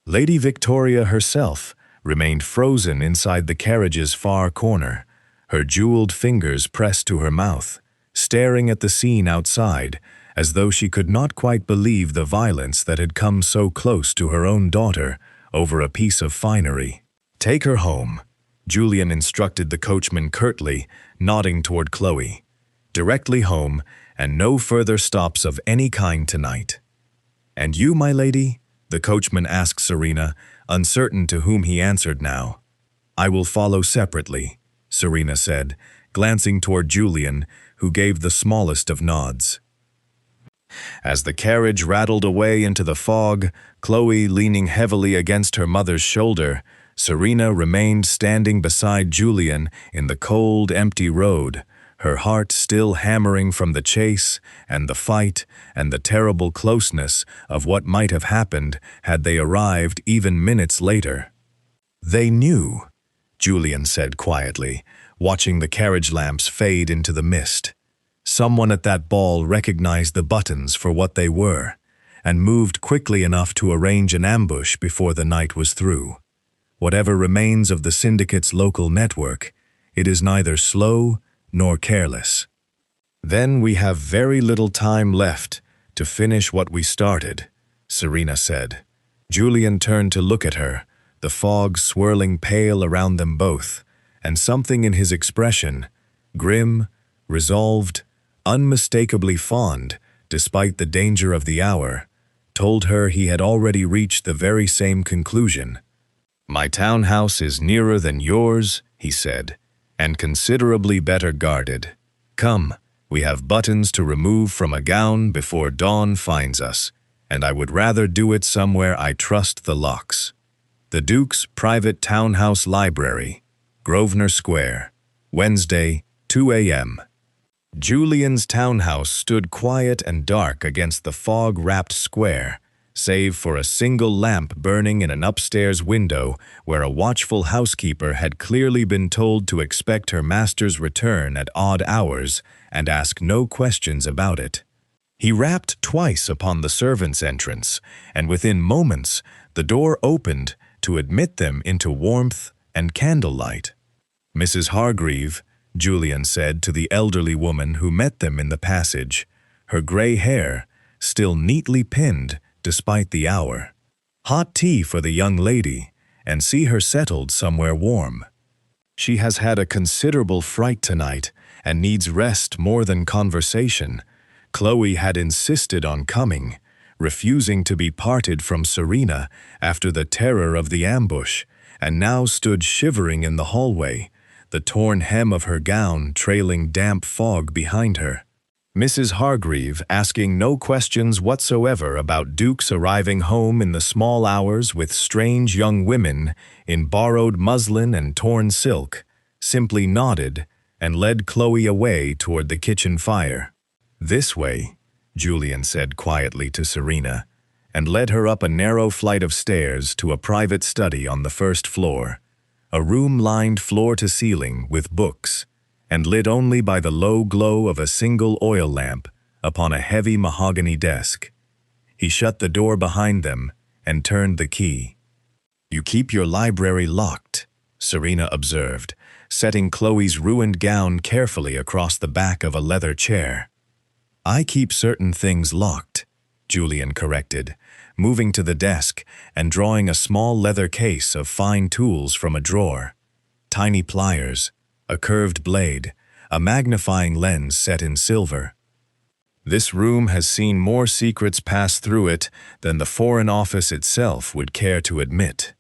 Lady Victoria herself remained frozen inside the carriage's far corner, her jeweled fingers pressed to her mouth, staring at the scene outside, as though she could not quite believe the violence that had come so close to her own daughter over a piece of finery. "Take her home," Julian instructed the coachman curtly, nodding toward Chloe. "Directly home, and no further stops of any kind tonight." "And you, my lady?" the coachman asked Serena, uncertain to whom he answered now. "I will follow separately," Serena said, glancing toward Julian, who gave the smallest of nods. As the carriage rattled away into the fog, Chloe leaning heavily against her mother's shoulder, Serena remained standing beside Julian in the cold, empty road, her heart still hammering from the chase and the fight and the terrible closeness of what might have happened had they arrived even minutes later. "They knew," Julian said quietly, watching the carriage lamps fade into the mist. "Someone at that ball recognized the buttons for what they were, and moved quickly enough to arrange an ambush before the night was through. Whatever remains of the syndicate's local network, it is neither slow nor careless." "Then we have very little time left to finish what we started," Serena said. Julian turned to look at her, the fog swirling pale around them both, and something in his expression, grim, resolved, unmistakably fond, despite the danger of the hour, told her he had already reached the very same conclusion. "My townhouse is nearer than yours," he said, "and considerably better guarded. Come, we have buttons to remove from a gown before dawn finds us, and I would rather do it somewhere I trust the locks. The Duke's private townhouse library, Grosvenor Square, Wednesday, 2 a.m. Julian's townhouse stood quiet and dark against the fog-wrapped square, save for a single lamp burning in an upstairs window where a watchful housekeeper had clearly been told to expect her master's return at odd hours and ask no questions about it. He rapped twice upon the servants' entrance, and within moments the door opened to admit them into warmth and candlelight. "Mrs. Hargreave," Julian said to the elderly woman who met them in the passage, her gray hair still neatly pinned despite the hour. "Hot tea for the young lady, and see her settled somewhere warm. She has had a considerable fright tonight and needs rest more than conversation. Chloe had insisted on coming, refusing to be parted from Serena after the terror of the ambush, and now stood shivering in the hallway, the torn hem of her gown trailing damp fog behind her. Mrs. Hargreave asking no questions whatsoever about Duke's arriving home in the small hours with strange young women in borrowed muslin and torn silk, simply nodded and led Chloe away toward the kitchen fire. "This way," Julian said quietly to Serena, and led her up a narrow flight of stairs to a private study on the first floor, a room lined floor to ceiling with books, and lit only by the low glow of a single oil lamp upon a heavy mahogany desk. He shut the door behind them and turned the key. "You keep your library locked," Serena observed, setting Chloe's ruined gown carefully across the back of a leather chair. "I keep certain things locked," Julian corrected, moving to the desk and drawing a small leather case of fine tools from a drawer. Tiny pliers, a curved blade, a magnifying lens set in silver. "This room has seen more secrets pass through it than the Foreign Office itself would care to admit."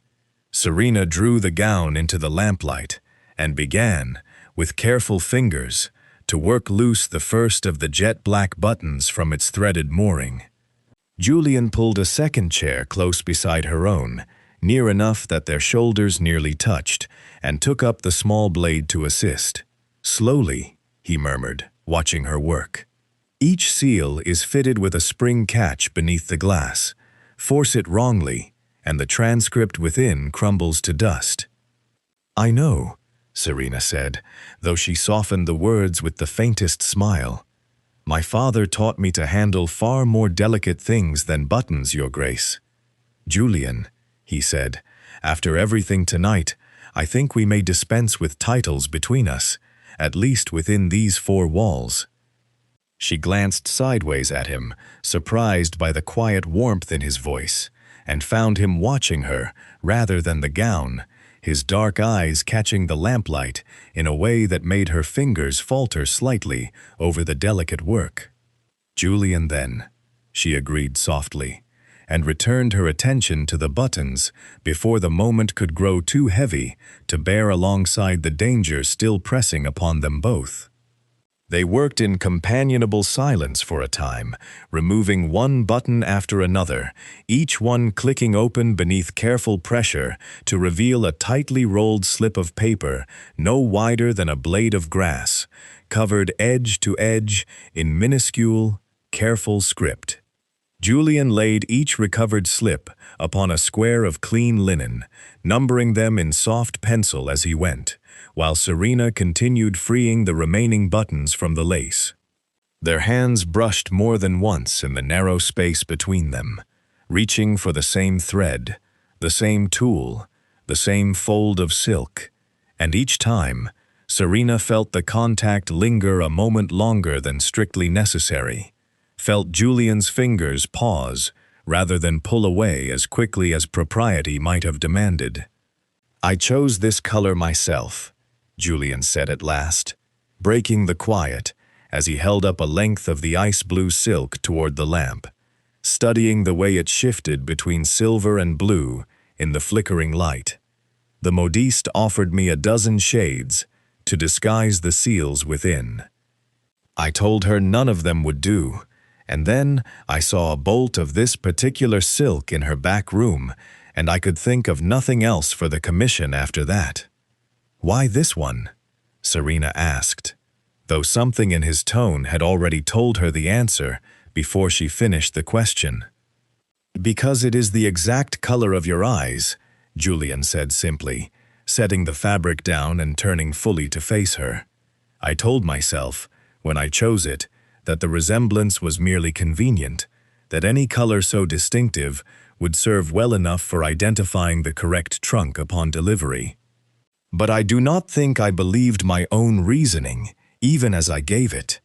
Serena drew the gown into the lamplight and began, with careful fingers, to work loose the first of the jet-black buttons from its threaded mooring. Julian pulled a second chair close beside her own, near enough that their shoulders nearly touched, and took up the small blade to assist. "Slowly," he murmured, watching her work. "Each seal is fitted with a spring catch beneath the glass. Force it wrongly, and the transcript within crumbles to dust." "I know," Serena said, though she softened the words with the faintest smile. "My father taught me to handle far more delicate things than buttons, Your Grace." "Julian," he said, "after everything tonight, I think we may dispense with titles between us, at least within these four walls." She glanced sideways at him, surprised by the quiet warmth in his voice, and found him watching her rather than the gown, his dark eyes catching the lamplight in a way that made her fingers falter slightly over the delicate work. "Julian, then," she agreed softly, and returned her attention to the buttons before the moment could grow too heavy to bear alongside the danger still pressing upon them both. They worked in companionable silence for a time, removing one button after another, each one clicking open beneath careful pressure to reveal a tightly rolled slip of paper no wider than a blade of grass, covered edge to edge in minuscule, careful script. Julian laid each recovered slip upon a square of clean linen, numbering them in soft pencil as he went, while Serena continued freeing the remaining buttons from the lace. Their hands brushed more than once in the narrow space between them, reaching for the same thread, the same tool, the same fold of silk, and each time, Serena felt the contact linger a moment longer than strictly necessary, felt Julian's fingers pause rather than pull away as quickly as propriety might have demanded. "I chose this color myself," Julian said at last, breaking the quiet as he held up a length of the ice-blue silk toward the lamp, studying the way it shifted between silver and blue in the flickering light. "The modiste offered me a dozen shades to disguise the seals within. I told her none of them would do, and then I saw a bolt of this particular silk in her back room, and I could think of nothing else for the commission after that." "Why this one?" Serena asked, though something in his tone had already told her the answer before she finished the question. "Because it is the exact color of your eyes," Julian said simply, setting the fabric down and turning fully to face her. "I told myself, when I chose it, that the resemblance was merely convenient, that any color so distinctive would serve well enough for identifying the correct trunk upon delivery. But I do not think I believed my own reasoning, even as I gave it."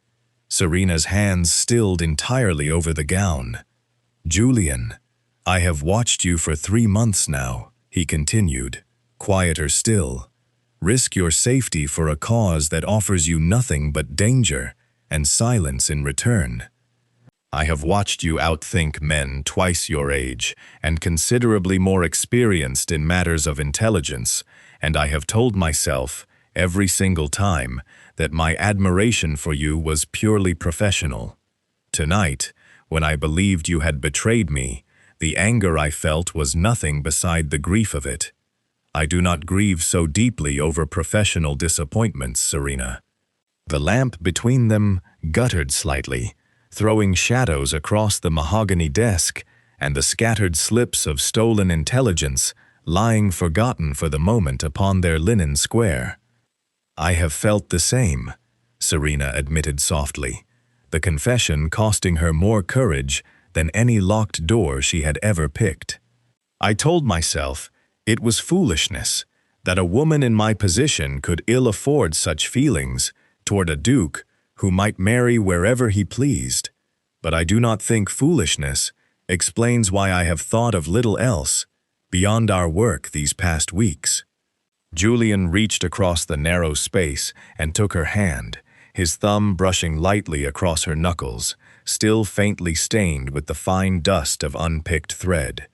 Serena's hands stilled entirely over the gown. "Julian, I have watched you for 3 months now," he continued, quieter still. "Risk your safety for a cause that offers you nothing but danger and silence in return. I have watched you outthink men twice your age and considerably more experienced in matters of intelligence, and I have told myself, every single time, that my admiration for you was purely professional. Tonight, when I believed you had betrayed me, the anger I felt was nothing beside the grief of it. I do not grieve so deeply over professional disappointments, Serena." The lamp between them guttered slightly, throwing shadows across the mahogany desk and the scattered slips of stolen intelligence lying forgotten for the moment upon their linen square. I have felt the same, Serena admitted softly, the confession costing her more courage than any locked door she had ever picked. I told myself it was foolishness, that a woman in my position could ill afford such feelings toward a duke who might marry wherever he pleased. But I do not think foolishness explains why I have thought of little else beyond our work these past weeks. Julian reached across the narrow space and took her hand, his thumb brushing lightly across her knuckles, still faintly stained with the fine dust of unpicked thread.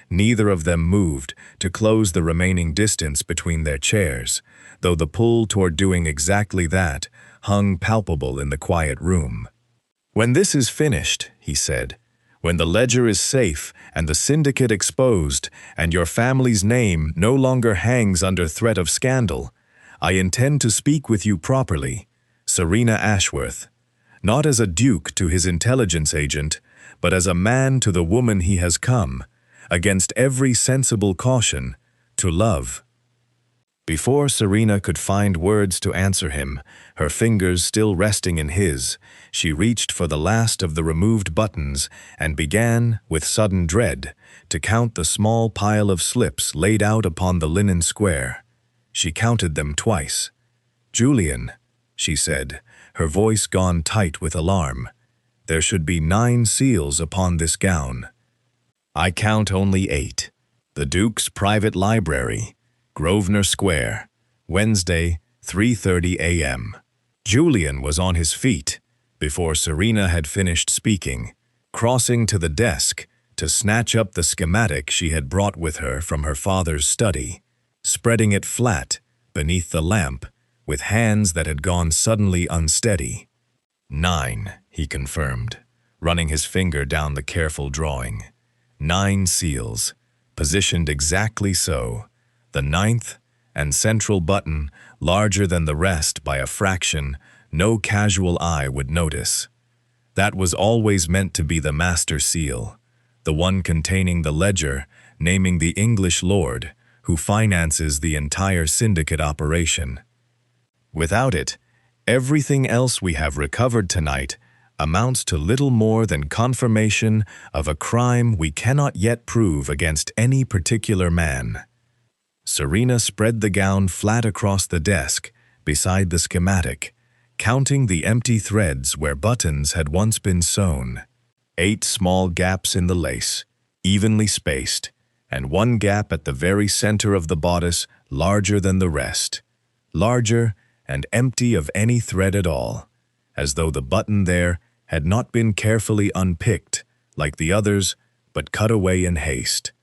Neither of them moved to close the remaining distance between their chairs, though the pull toward doing exactly that hung palpable in the quiet room. "When this is finished," he said, "when the ledger is safe and the syndicate exposed and your family's name no longer hangs under threat of scandal, I intend to speak with you properly, Serena Ashworth, not as a duke to his intelligence agent, but as a man to the woman he has come, against every sensible caution, to love." Before Serena could find words to answer him, her fingers still resting in his, she reached for the last of the removed buttons and began, with sudden dread, to count the small pile of slips laid out upon the linen square. She counted them twice. "Julian," she said, her voice gone tight with alarm, "there should be 9 seals upon this gown." "I count only 8. The Duke's private library, Grosvenor Square, Wednesday, 3:30 a.m. Julian was on his feet before Serena had finished speaking, crossing to the desk to snatch up the schematic she had brought with her from her father's study, spreading it flat beneath the lamp with hands that had gone suddenly unsteady. 9, he confirmed, running his finger down the careful drawing. 9 seals, positioned exactly so, the 9th and central button larger than the rest by a fraction no casual eye would notice. That was always meant to be the master seal, the one containing the ledger naming the English lord who finances the entire syndicate operation. Without it, everything else we have recovered tonight amounts to little more than confirmation of a crime we cannot yet prove against any particular man. Serena spread the gown flat across the desk, beside the schematic, counting the empty threads where buttons had once been sewn. 8 small gaps in the lace, evenly spaced, and 1 gap at the very center of the bodice larger than the rest. Larger and empty of any thread at all, as though the button there had not been carefully unpicked, like the others, but cut away in haste.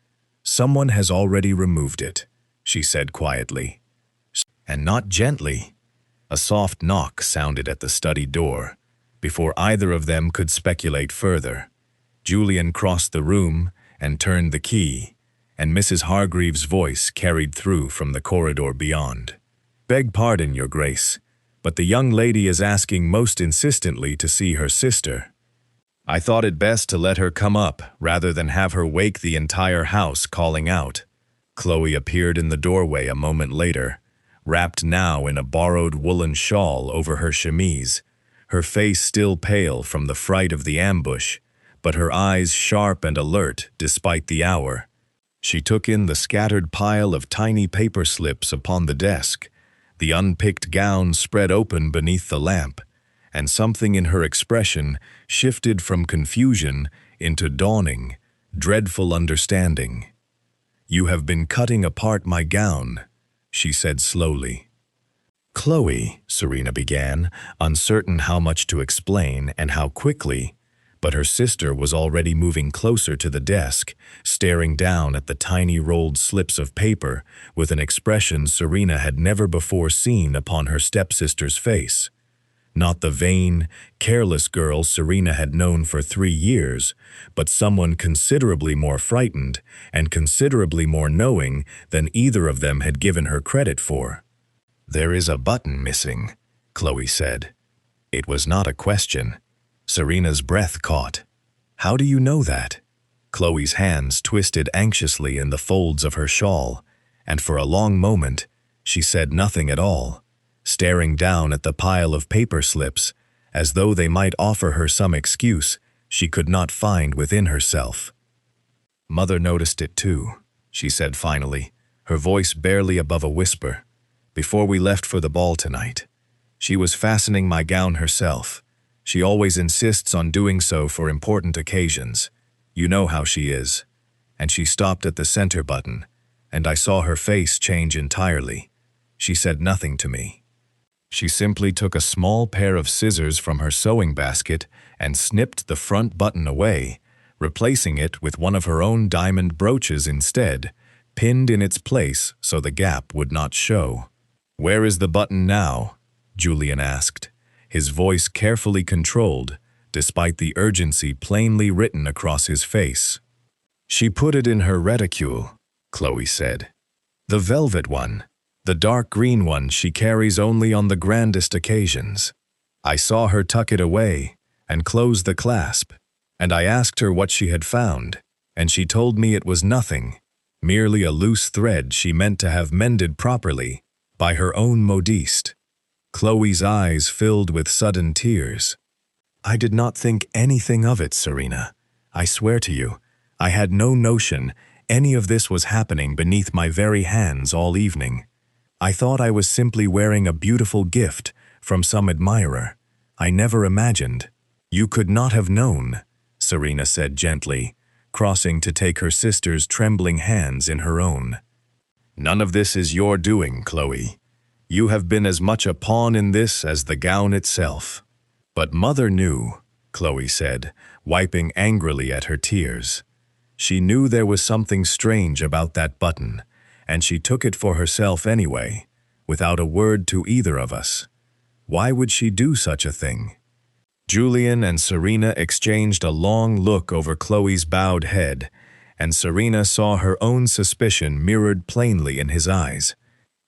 "Someone has already removed it," she said quietly. And not gently. A soft knock sounded at the study door. Before either of them could speculate further, Julian crossed the room and turned the key, and Mrs. Hargreaves' voice carried through from the corridor beyond. "Beg pardon, Your Grace, but the young lady is asking most insistently to see her sister. I thought it best to let her come up rather than have her wake the entire house calling out." Chloe appeared in the doorway a moment later, wrapped now in a borrowed woolen shawl over her chemise, her face still pale from the fright of the ambush, but her eyes sharp and alert despite the hour. She took in the scattered pile of tiny paper slips upon the desk, the unpicked gown spread open beneath the lamp, and something in her expression shifted from confusion into dawning, dreadful understanding. "You have been cutting apart my gown," she said slowly. "Chloe," Serena began, uncertain how much to explain and how quickly, but her sister was already moving closer to the desk, staring down at the tiny rolled slips of paper with an expression Serena had never before seen upon her stepsister's face. Not the vain, careless girl Serena had known for 3 years, but someone considerably more frightened and considerably more knowing than either of them had given her credit for. "There is a button missing," Chloe said. It was not a question. Serena's breath caught. "How do you know that?" Chloe's hands twisted anxiously in the folds of her shawl, and for a long moment she said nothing at all, staring down at the pile of paper slips, as though they might offer her some excuse she could not find within herself. "Mother noticed it too," she said finally, her voice barely above a whisper. "Before we left for the ball tonight. She was fastening my gown herself. She always insists on doing so for important occasions. You know how she is." And she stopped at the center button, and I saw her face change entirely. She said nothing to me. She simply took a small pair of scissors from her sewing basket and snipped the front button away, replacing it with one of her own diamond brooches instead, pinned in its place so the gap would not show. "Where is the button now?" Julian asked, his voice carefully controlled, despite the urgency plainly written across his face. "She put it in her reticule," Chloe said. "The velvet one, the dark green one she carries only on the grandest occasions. I saw her tuck it away and close the clasp, and I asked her what she had found, and she told me it was nothing, merely a loose thread she meant to have mended properly by her own modiste." Chloe's eyes filled with sudden tears. "I did not think anything of it, Serena. I swear to you, I had no notion any of this was happening beneath my very hands all evening. I thought I was simply wearing a beautiful gift from some admirer. I never imagined." "You could not have known," Serena said gently, crossing to take her sister's trembling hands in her own. "None of this is your doing, Chloe. You have been as much a pawn in this as the gown itself." "But Mother knew," Chloe said, wiping angrily at her tears. "She knew there was something strange about that button, and she took it for herself anyway, without a word to either of us. Why would she do such a thing?" Julian and Serena exchanged a long look over Chloe's bowed head, and Serena saw her own suspicion mirrored plainly in his eyes.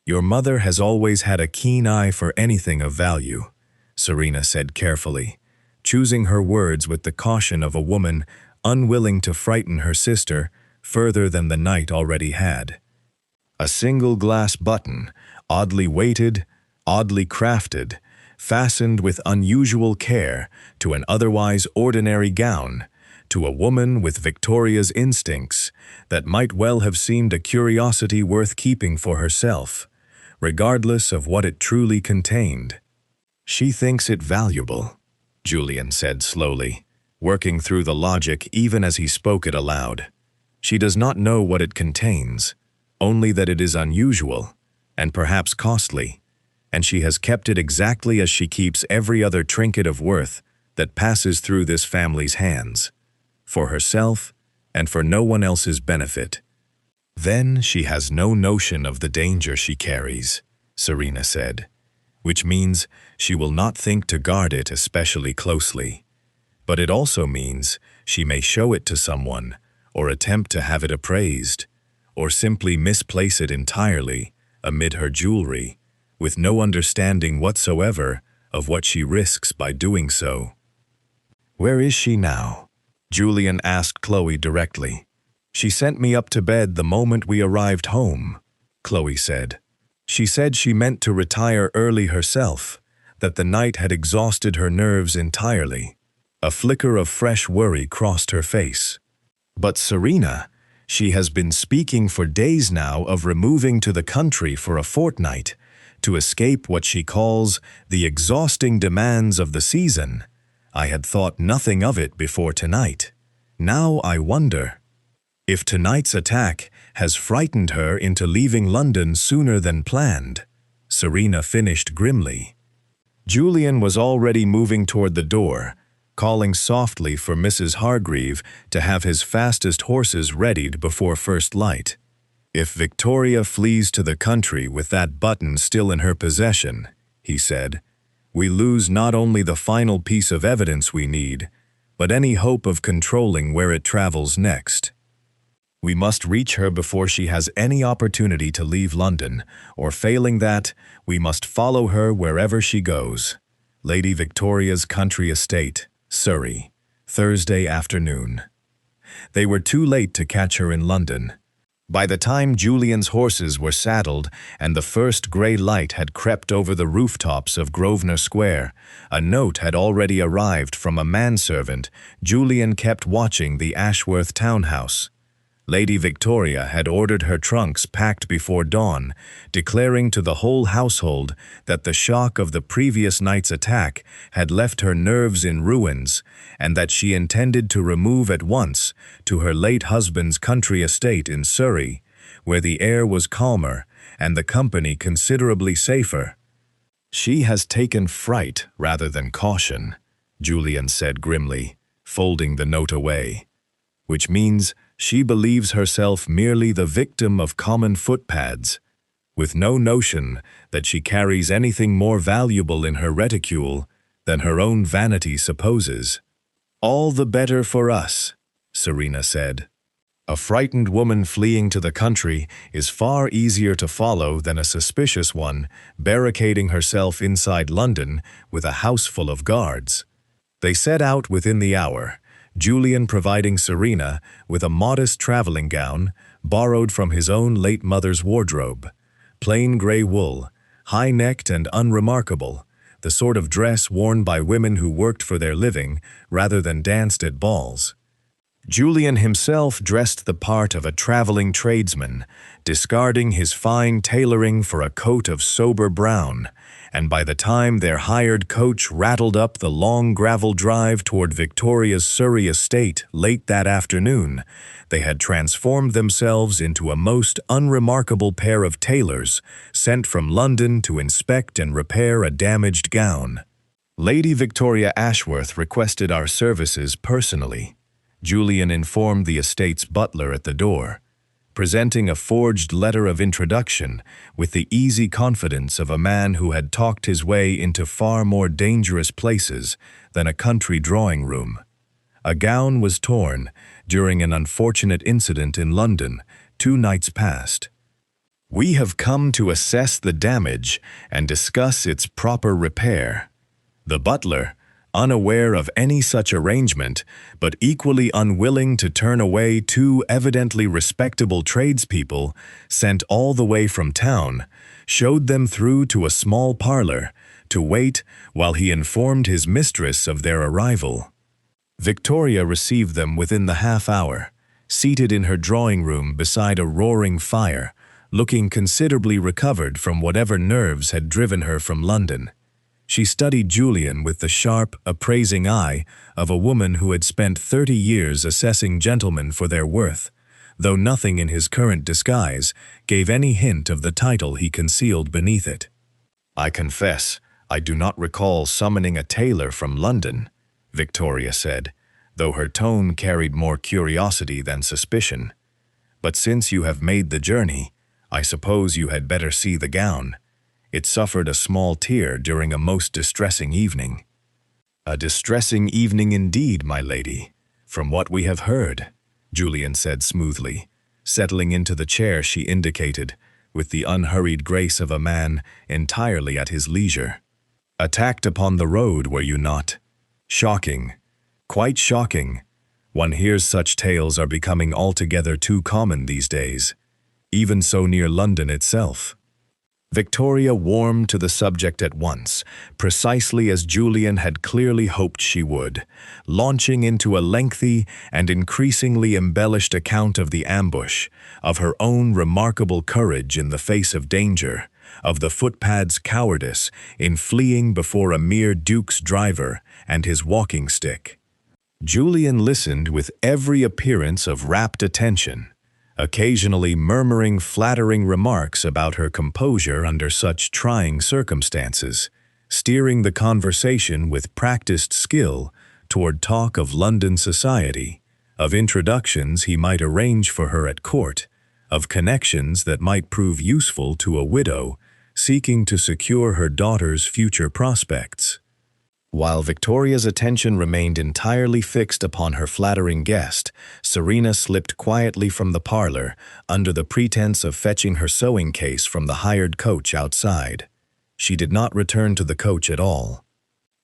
"Your mother has always had a keen eye for anything of value," Serena said carefully, choosing her words with the caution of a woman unwilling to frighten her sister further than the night already had. "A single glass button, oddly weighted, oddly crafted, fastened with unusual care to an otherwise ordinary gown, to a woman with Victoria's instincts that might well have seemed a curiosity worth keeping for herself, regardless of what it truly contained. She thinks it valuable," Julian said slowly, working through the logic even as he spoke it aloud. "She does not know what it contains, only that it is unusual, and perhaps costly, and she has kept it exactly as she keeps every other trinket of worth that passes through this family's hands, for herself and for no one else's benefit. Then she has no notion of the danger she carries," Serena said, "which means she will not think to guard it especially closely. But it also means she may show it to someone, or attempt to have it appraised, or simply misplace it entirely amid her jewelry, with no understanding whatsoever of what she risks by doing so." "Where is she now?" Julian asked Chloe directly. "She sent me up to bed the moment we arrived home," Chloe said. "She said she meant to retire early herself, that the night had exhausted her nerves entirely." A flicker of fresh worry crossed her face. "But Serena, she has been speaking for days now of removing to the country for a fortnight, to escape what she calls the exhausting demands of the season. I had thought nothing of it before tonight. Now I wonder if tonight's attack has frightened her into leaving London sooner than planned," Serena finished grimly. Julian was already moving toward the door, calling softly for Mrs. Hargreave to have his fastest horses readied before first light. "If Victoria flees to the country with that button still in her possession," he said, "we lose not only the final piece of evidence we need, but any hope of controlling where it travels next. We must reach her before she has any opportunity to leave London, or failing that, we must follow her wherever she goes. Lady Victoria's country estate, Surrey, Thursday afternoon." They were too late to catch her in London. By the time Julian's horses were saddled and the first gray light had crept over the rooftops of Grosvenor Square, a note had already arrived from a manservant. Julian kept watching the Ashworth townhouse. Lady Victoria had ordered her trunks packed before dawn, declaring to the whole household that the shock of the previous night's attack had left her nerves in ruins, and that she intended to remove at once to her late husband's country estate in Surrey, where the air was calmer and the company considerably safer. "She has taken fright rather than caution," Julian said grimly, folding the note away. "Which means she believes herself merely the victim of common footpads, with no notion that she carries anything more valuable in her reticule than her own vanity supposes." "All the better for us," Serena said. "A frightened woman fleeing to the country is far easier to follow than a suspicious one barricading herself inside London with a house full of guards." They set out within the hour, Julian providing Serena with a modest traveling gown borrowed from his own late mother's wardrobe. Plain gray wool, high-necked and unremarkable, the sort of dress worn by women who worked for their living rather than danced at balls. Julian himself dressed the part of a traveling tradesman, discarding his fine tailoring for a coat of sober brown, and by the time their hired coach rattled up the long gravel drive toward Victoria's Surrey estate late that afternoon, they had transformed themselves into a most unremarkable pair of tailors sent from London to inspect and repair a damaged gown. "Lady Victoria Ashworth requested our services personally," Julian informed the estate's butler at the door, presenting a forged letter of introduction with the easy confidence of a man who had talked his way into far more dangerous places than a country drawing room. A gown was torn during an unfortunate incident in London 2 nights past. "We have come to assess the damage and discuss its proper repair." The butler, unaware of any such arrangement, but equally unwilling to turn away 2 evidently respectable tradespeople sent all the way from town, showed them through to a small parlor to wait while he informed his mistress of their arrival. Victoria received them within the half-hour, seated in her drawing-room beside a roaring fire, looking considerably recovered from whatever nerves had driven her from London. She studied Julian with the sharp, appraising eye of a woman who had spent 30 years assessing gentlemen for their worth, though nothing in his current disguise gave any hint of the title he concealed beneath it. "I confess, I do not recall summoning a tailor from London," Victoria said, though her tone carried more curiosity than suspicion. "But since you have made the journey, I suppose you had better see the gown. It suffered a small tear during a most distressing evening." "A distressing evening indeed, my lady, from what we have heard," Julian said smoothly, settling into the chair she indicated, with the unhurried grace of a man entirely at his leisure. "Attacked upon the road, were you not? Shocking. Quite shocking. One hears such tales are becoming altogether too common these days, even so near London itself." Victoria warmed to the subject at once, precisely as Julian had clearly hoped she would, launching into a lengthy and increasingly embellished account of the ambush, of her own remarkable courage in the face of danger, of the footpad's cowardice in fleeing before a mere duke's driver and his walking stick. Julian listened with every appearance of rapt attention, occasionally murmuring flattering remarks about her composure under such trying circumstances, steering the conversation with practiced skill toward talk of London society, of introductions he might arrange for her at court, of connections that might prove useful to a widow seeking to secure her daughter's future prospects. While Victoria's attention remained entirely fixed upon her flattering guest, Serena slipped quietly from the parlor under the pretense of fetching her sewing case from the hired coach outside. She did not return to the coach at all.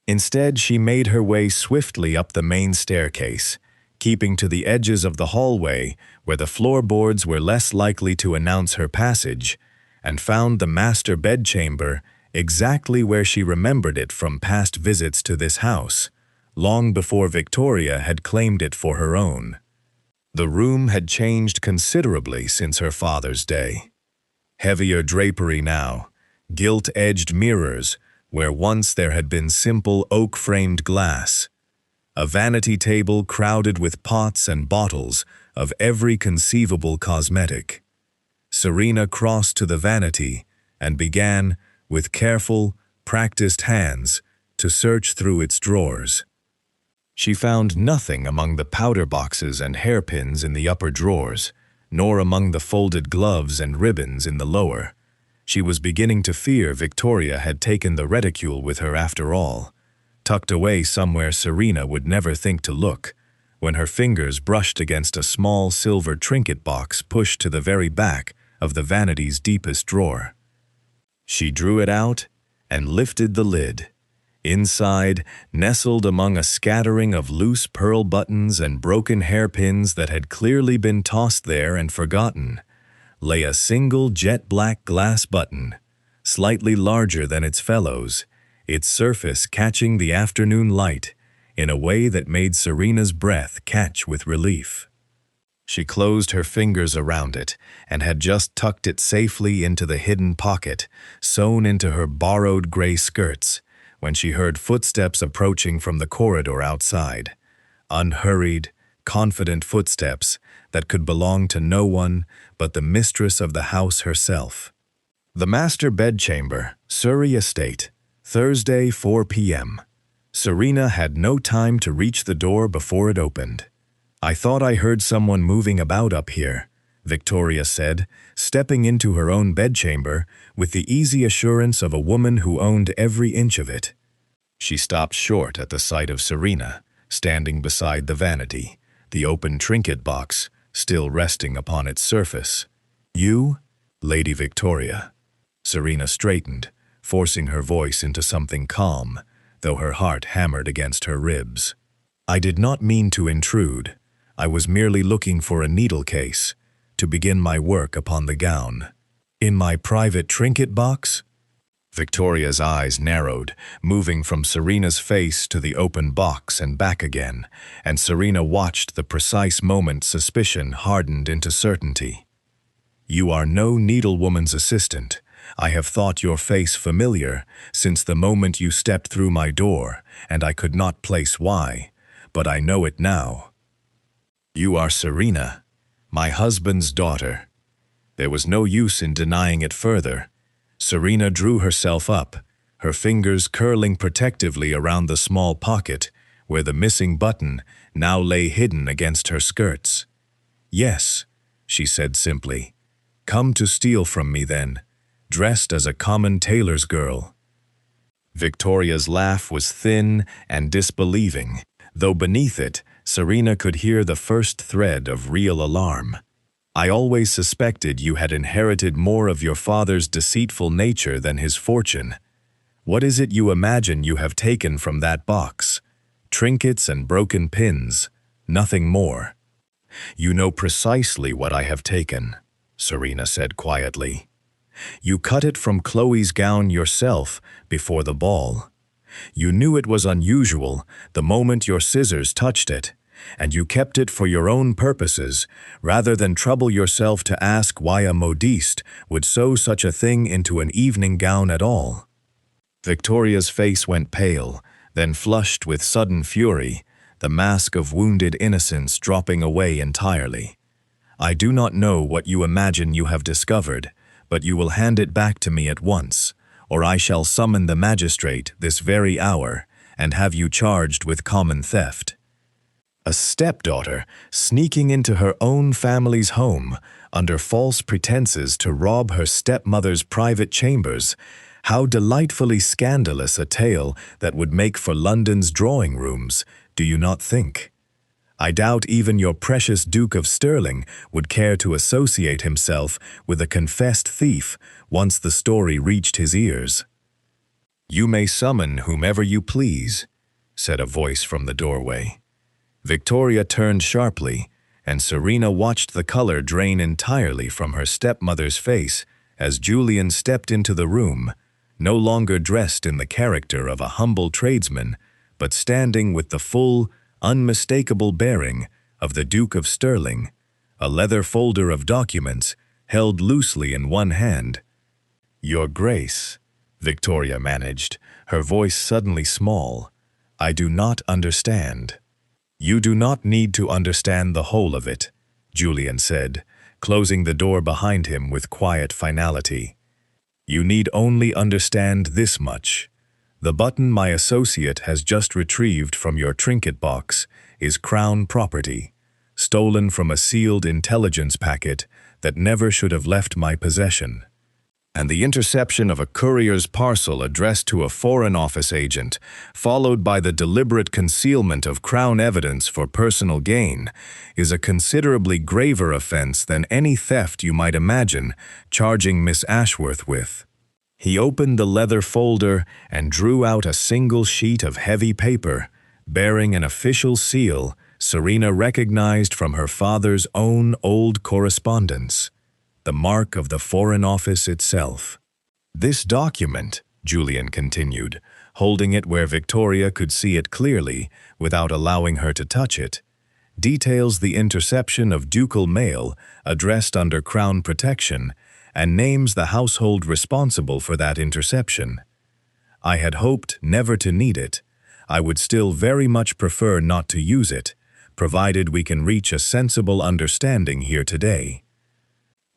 Instead, she made her way swiftly up the main staircase, keeping to the edges of the hallway where the floorboards were less likely to announce her passage, and found the master bedchamber exactly where she remembered it from past visits to this house, long before Victoria had claimed it for her own. The room had changed considerably since her father's day. Heavier drapery now, gilt-edged mirrors where once there had been simple oak-framed glass, a vanity table crowded with pots and bottles of every conceivable cosmetic. Serena crossed to the vanity and began, with careful, practiced hands, to search through its drawers. She found nothing among the powder boxes and hairpins in the upper drawers, nor among the folded gloves and ribbons in the lower. She was beginning to fear Victoria had taken the reticule with her after all, tucked away somewhere Serena would never think to look, when her fingers brushed against a small silver trinket box pushed to the very back of the vanity's deepest drawer. She drew it out and lifted the lid. Inside, nestled among a scattering of loose pearl buttons and broken hairpins that had clearly been tossed there and forgotten, lay a single jet-black glass button, slightly larger than its fellows, its surface catching the afternoon light in a way that made Serena's breath catch with relief. She closed her fingers around it and had just tucked it safely into the hidden pocket, sewn into her borrowed gray skirts, when she heard footsteps approaching from the corridor outside. Unhurried, confident footsteps that could belong to no one but the mistress of the house herself. The master bedchamber, Surrey Estate, Thursday, 4 p.m. Serena had no time to reach the door before it opened. "I thought I heard someone moving about up here," Victoria said, stepping into her own bedchamber with the easy assurance of a woman who owned every inch of it. She stopped short at the sight of Serena, standing beside the vanity, the open trinket box still resting upon its surface. "You, Lady Victoria." Serena straightened, forcing her voice into something calm, though her heart hammered against her ribs. "I did not mean to intrude. I was merely looking for a needle case to begin my work upon the gown." "In my private trinket box?" Victoria's eyes narrowed, moving from Serena's face to the open box and back again, and Serena watched the precise moment suspicion hardened into certainty. "You are no needlewoman's assistant. I have thought your face familiar since the moment you stepped through my door, and I could not place why, but I know it now. You are Serena, my husband's daughter." There was no use in denying it further. Serena drew herself up, her fingers curling protectively around the small pocket where the missing button now lay hidden against her skirts. "Yes," she said simply. "Come to steal from me then, dressed as a common tailor's girl." Victoria's laugh was thin and disbelieving, though beneath it, Serena could hear the first thread of real alarm. "I always suspected you had inherited more of your father's deceitful nature than his fortune. What is it you imagine you have taken from that box? Trinkets and broken pins, nothing more." "You know precisely what I have taken," Serena said quietly. "You cut it from Chloe's gown yourself before the ball. You knew it was unusual the moment your scissors touched it, and you kept it for your own purposes, rather than trouble yourself to ask why a modiste would sew such a thing into an evening gown at all." Victoria's face went pale, then flushed with sudden fury, the mask of wounded innocence dropping away entirely. "I do not know what you imagine you have discovered, but you will hand it back to me at once, or I shall summon the magistrate this very hour and have you charged with common theft." A stepdaughter sneaking into her own family's home under false pretenses to rob her stepmother's private chambers. How delightfully scandalous a tale that would make for London's drawing rooms, do you not think? I doubt even your precious Duke of Stirling would care to associate himself with a confessed thief once the story reached his ears. "You may summon whomever you please," said a voice from the doorway. Victoria turned sharply, and Serena watched the color drain entirely from her stepmother's face as Julian stepped into the room, no longer dressed in the character of a humble tradesman, but standing with the full, unmistakable bearing of the Duke of Stirling, a leather folder of documents held loosely in one hand. "Your Grace," Victoria managed, her voice suddenly small, "I do not understand." "You do not need to understand the whole of it," Julian said, closing the door behind him with quiet finality. "You need only understand this much. The button my associate has just retrieved from your trinket box is Crown property, stolen from a sealed intelligence packet that never should have left my possession. And the interception of a courier's parcel addressed to a Foreign Office agent, followed by the deliberate concealment of Crown evidence for personal gain, is a considerably graver offense than any theft you might imagine charging Miss Ashworth with." He opened the leather folder and drew out a single sheet of heavy paper, bearing an official seal Serena recognized from her father's own old correspondence, the mark of the Foreign Office itself. "This document," Julian continued, holding it where Victoria could see it clearly without allowing her to touch it, details the interception of ducal mail addressed under Crown protection and names the household responsible for that interception. I had hoped never to need it. I would still very much prefer not to use it, provided we can reach a sensible understanding here today."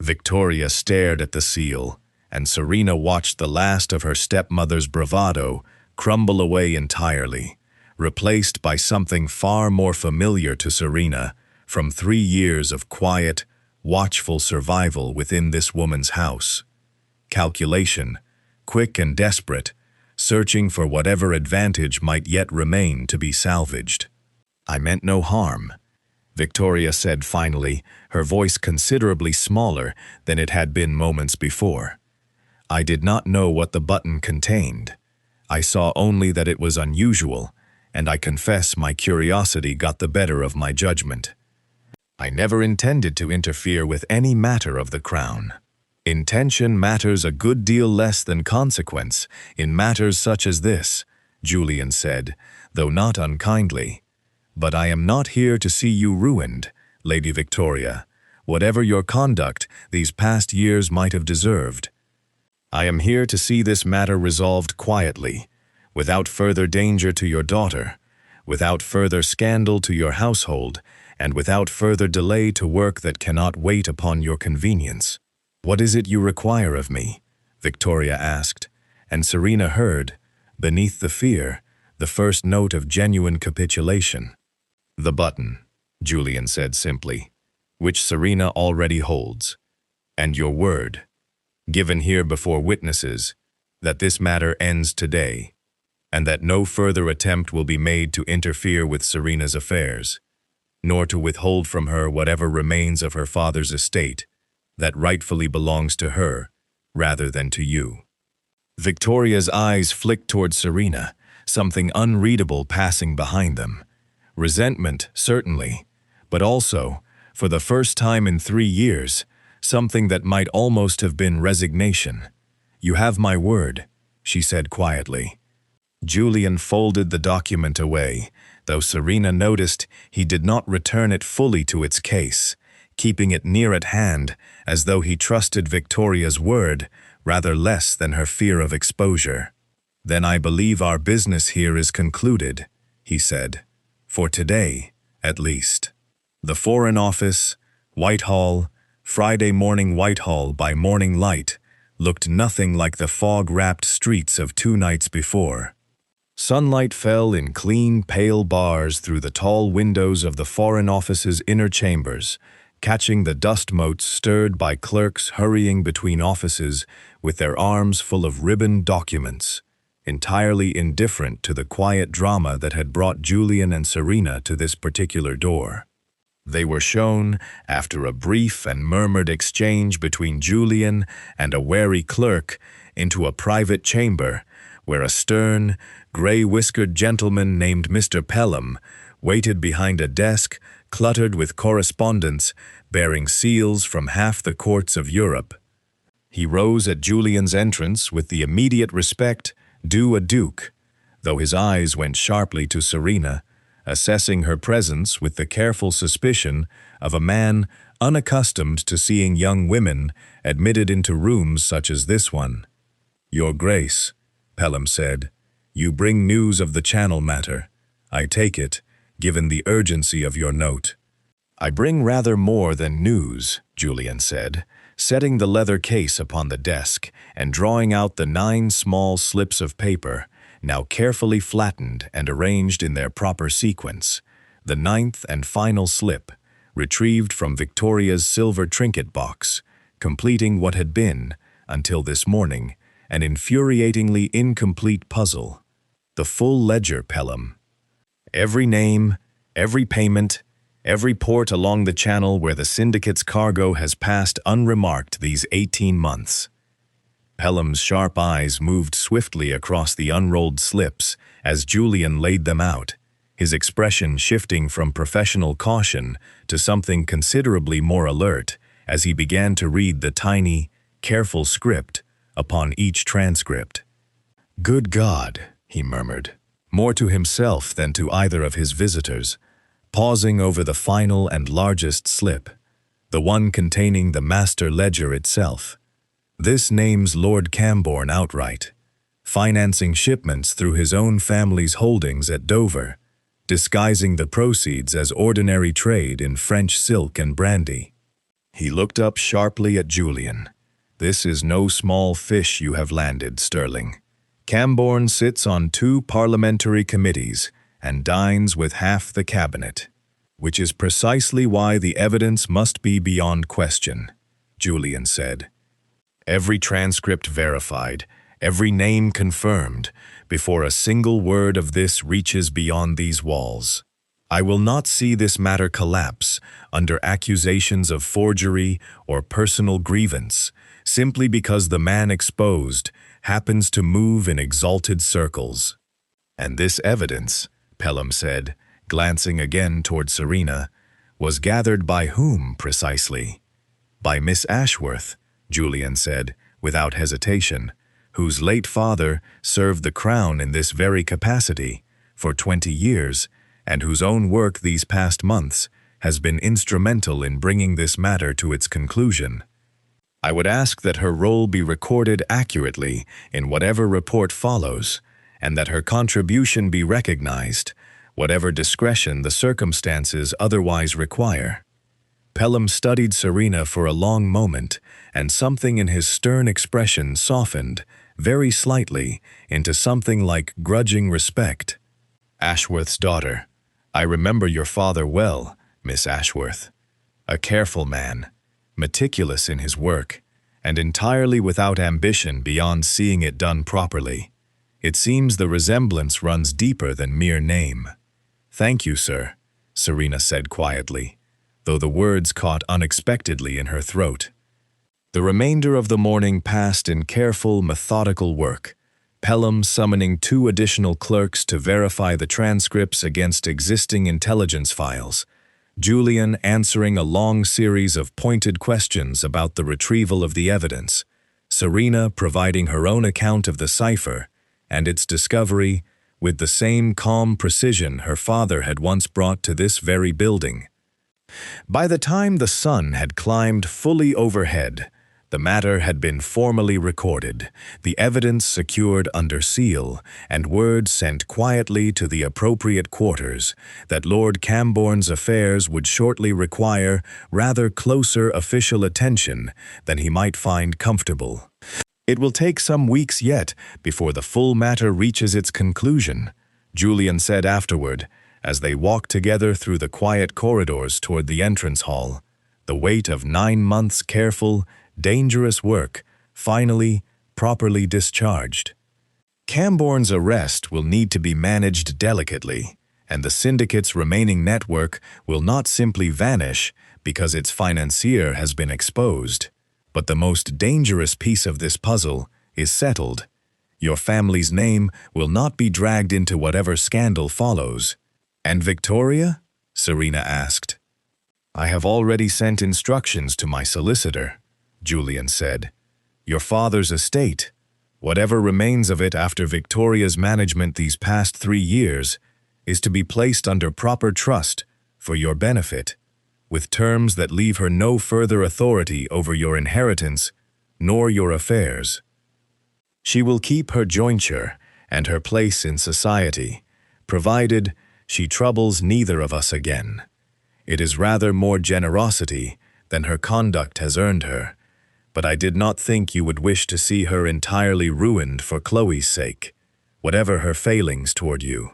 Victoria stared at the seal, and Serena watched the last of her stepmother's bravado crumble away entirely, replaced by something far more familiar to Serena from 3 years of quiet, watchful survival within this woman's house. Calculation, quick and desperate, searching for whatever advantage might yet remain to be salvaged. "I meant no harm," Victoria said finally, her voice considerably smaller than it had been moments before. "I did not know what the button contained. I saw only that it was unusual, and I confess my curiosity got the better of my judgment. I never intended to interfere with any matter of the Crown. Intention matters a good deal less than consequence in matters such as this," Julian said, though not unkindly. "But I am not here to see you ruined, Lady Victoria, whatever your conduct these past years might have deserved. I am here to see this matter resolved quietly, without further danger to your daughter, without further scandal to your household, and without further delay to work that cannot wait upon your convenience." "What is it you require of me?" Victoria asked, and Serena heard, beneath the fear, the first note of genuine capitulation. "The button," Julian said simply, "which Serena already holds, and your word, given here before witnesses, that this matter ends today, and that no further attempt will be made to interfere with Serena's affairs, nor to withhold from her whatever remains of her father's estate that rightfully belongs to her rather than to you." Victoria's eyes flicked toward Serena, something unreadable passing behind them. Resentment, certainly, but also, for the first time in 3 years, something that might almost have been resignation. "You have my word," she said quietly. Julian folded the document away, though Serena noticed he did not return it fully to its case, keeping it near at hand as though he trusted Victoria's word rather less than her fear of exposure. "Then I believe our business here is concluded," he said. "For today, at least. The Foreign Office, Whitehall, Friday morning Whitehall by morning light, looked nothing like the fog-wrapped streets of 2 nights before. Sunlight fell in clean, pale bars through the tall windows of the Foreign Office's inner chambers, catching the dust motes stirred by clerks hurrying between offices with their arms full of ribboned documents, entirely indifferent to the quiet drama that had brought Julian and Serena to this particular door. They were shown, after a brief and murmured exchange between Julian and a wary clerk, into a private chamber where a stern, gray-whiskered gentleman named Mr. Pelham waited behind a desk cluttered with correspondence bearing seals from half the courts of Europe. He rose at Julian's entrance with the immediate respect due a duke, though his eyes went sharply to Serena, assessing her presence with the careful suspicion of a man unaccustomed to seeing young women admitted into rooms such as this one. "Your Grace," Pelham said, "you bring news of the Channel matter. I take it, given the urgency of your note." "I bring rather more than news," Julian said, setting the leather case upon the desk and drawing out the 9 small slips of paper, now carefully flattened and arranged in their proper sequence. The 9th and final slip, retrieved from Victoria's silver trinket box, completing what had been, until this morning, an infuriatingly incomplete puzzle. The full ledger, Pelham. Every name, every payment, every port along the channel where the syndicate's cargo has passed unremarked these 18 months. Pelham's sharp eyes moved swiftly across the unrolled slips as Julian laid them out, his expression shifting from professional caution to something considerably more alert as he began to read the tiny, careful script upon each transcript. "Good God," he murmured, more to himself than to either of his visitors, pausing over the final and largest slip, the one containing the master ledger itself. "This names Lord Cambourne outright, financing shipments through his own family's holdings at Dover, disguising the proceeds as ordinary trade in French silk and brandy." He looked up sharply at Julian. "This is no small fish you have landed, Sterling. Cambourne sits on 2 parliamentary committees and dines with half the cabinet, which is precisely why the evidence must be beyond question," Julian said. "Every transcript verified, every name confirmed, before a single word of this reaches beyond these walls. I will not see this matter collapse under accusations of forgery or personal grievance, simply because the man exposed happens to move in exalted circles. And this evidence," Pelham said, glancing again toward Serena, "was gathered by whom precisely?" "By Miss Ashworth," Julian said, without hesitation, "whose late father served the Crown in this very capacity for 20 years, and whose own work these past months has been instrumental in bringing this matter to its conclusion. I would ask that her role be recorded accurately in whatever report follows, and that her contribution be recognized, whatever discretion the circumstances otherwise require." Pelham studied Serena for a long moment, and something in his stern expression softened, very slightly, into something like grudging respect. "Ashworth's daughter. I remember your father well, Miss Ashworth. A careful man, meticulous in his work, and entirely without ambition beyond seeing it done properly. It seems the resemblance runs deeper than mere name." "Thank you, sir," Serena said quietly, though the words caught unexpectedly in her throat. The remainder of the morning passed in careful, methodical work, Pelham summoning 2 additional clerks to verify the transcripts against existing intelligence files, Julian answering a long series of pointed questions about the retrieval of the evidence, Serena providing her own account of the cipher and its discovery with the same calm precision her father had once brought to this very building. By the time the sun had climbed fully overhead, the matter had been formally recorded, the evidence secured under seal, and word sent quietly to the appropriate quarters that Lord Cambourne's affairs would shortly require rather closer official attention than he might find comfortable. "It will take some weeks yet before the full matter reaches its conclusion," Julian said afterward, as they walked together through the quiet corridors toward the entrance hall, the weight of 9 months' careful, dangerous work, finally, properly discharged. "Cambourne's arrest will need to be managed delicately, and the syndicate's remaining network will not simply vanish because its financier has been exposed. But the most dangerous piece of this puzzle is settled. Your family's name will not be dragged into whatever scandal follows. "And Victoria?" Serena asked. "I have already sent instructions to my solicitor," Julian said. "Your father's estate, whatever remains of it after Victoria's management these past 3 years, is to be placed under proper trust for your benefit, with terms that leave her no further authority over your inheritance nor your affairs. She will keep her jointure and her place in society, provided she troubles neither of us again. It is rather more generosity than her conduct has earned her, but I did not think you would wish to see her entirely ruined for Chloe's sake, whatever her failings toward you."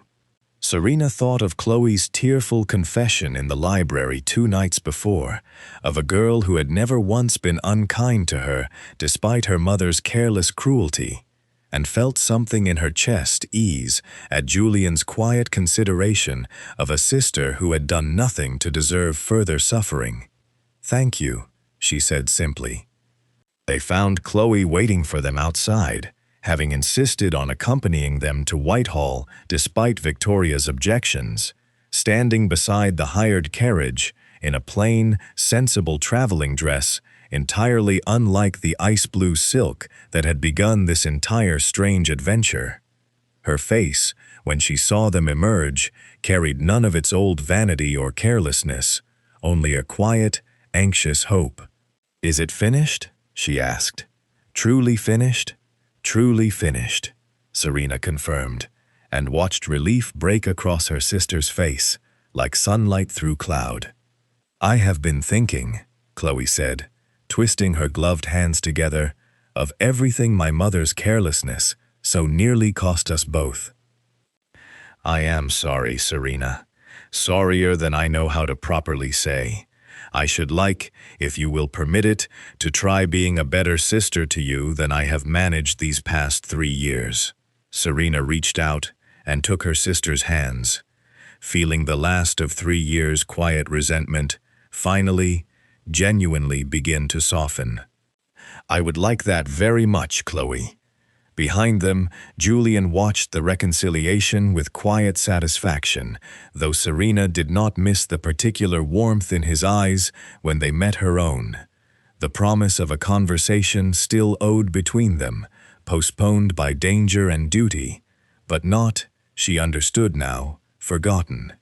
Serena thought of Chloe's tearful confession in the library 2 nights before, of a girl who had never once been unkind to her despite her mother's careless cruelty, and felt something in her chest ease at Julian's quiet consideration of a sister who had done nothing to deserve further suffering. "Thank you," she said simply. They found Chloe waiting for them outside, having insisted on accompanying them to Whitehall despite Victoria's objections, standing beside the hired carriage in a plain, sensible traveling dress entirely unlike the ice-blue silk that had begun this entire strange adventure. Her face, when she saw them emerge, carried none of its old vanity or carelessness, only a quiet, anxious hope. "Is it finished?" she asked. "Truly finished?" "Truly finished," Serena confirmed, and watched relief break across her sister's face, like sunlight through cloud. "I have been thinking," Chloe said, twisting her gloved hands together, "of everything my mother's carelessness so nearly cost us both." "I am sorry, Serena. Sorrier than I know how to properly say. I should like, if you will permit it, to try being a better sister to you than I have managed these past 3 years. Serena reached out and took her sister's hands, feeling the last of 3 years' quiet resentment finally, genuinely begin to soften. "I would like that very much, Chloe." Behind them, Julian watched the reconciliation with quiet satisfaction, though Serena did not miss the particular warmth in his eyes when they met her own. The promise of a conversation still owed between them, postponed by danger and duty, but not, she understood now, forgotten.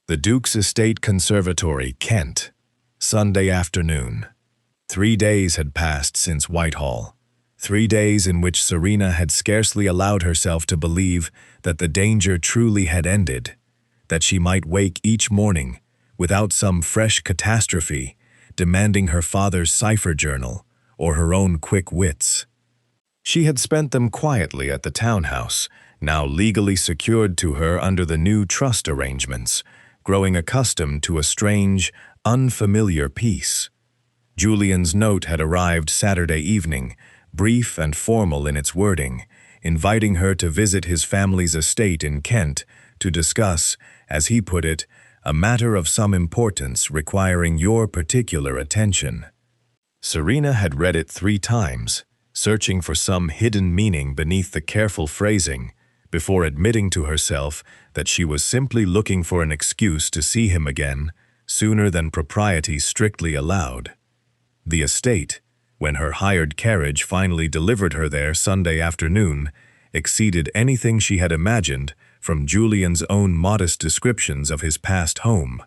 The Duke's Estate Conservatory, Kent, Sunday afternoon. 3 days had passed since Whitehall. 3 days in which Serena had scarcely allowed herself to believe that the danger truly had ended, that she might wake each morning without some fresh catastrophe demanding her father's cipher journal or her own quick wits. She had spent them quietly at the townhouse, now legally secured to her under the new trust arrangements, growing accustomed to a strange, unfamiliar peace. Julian's note had arrived Saturday evening, brief and formal in its wording, inviting her to visit his family's estate in Kent to discuss, as he put it, a matter of some importance requiring your particular attention. Serena had read it 3 times, searching for some hidden meaning beneath the careful phrasing, before admitting to herself that she was simply looking for an excuse to see him again sooner than propriety strictly allowed. The estate, when her hired carriage finally delivered her there Sunday afternoon, exceeded anything she had imagined from Julian's own modest descriptions of his past home.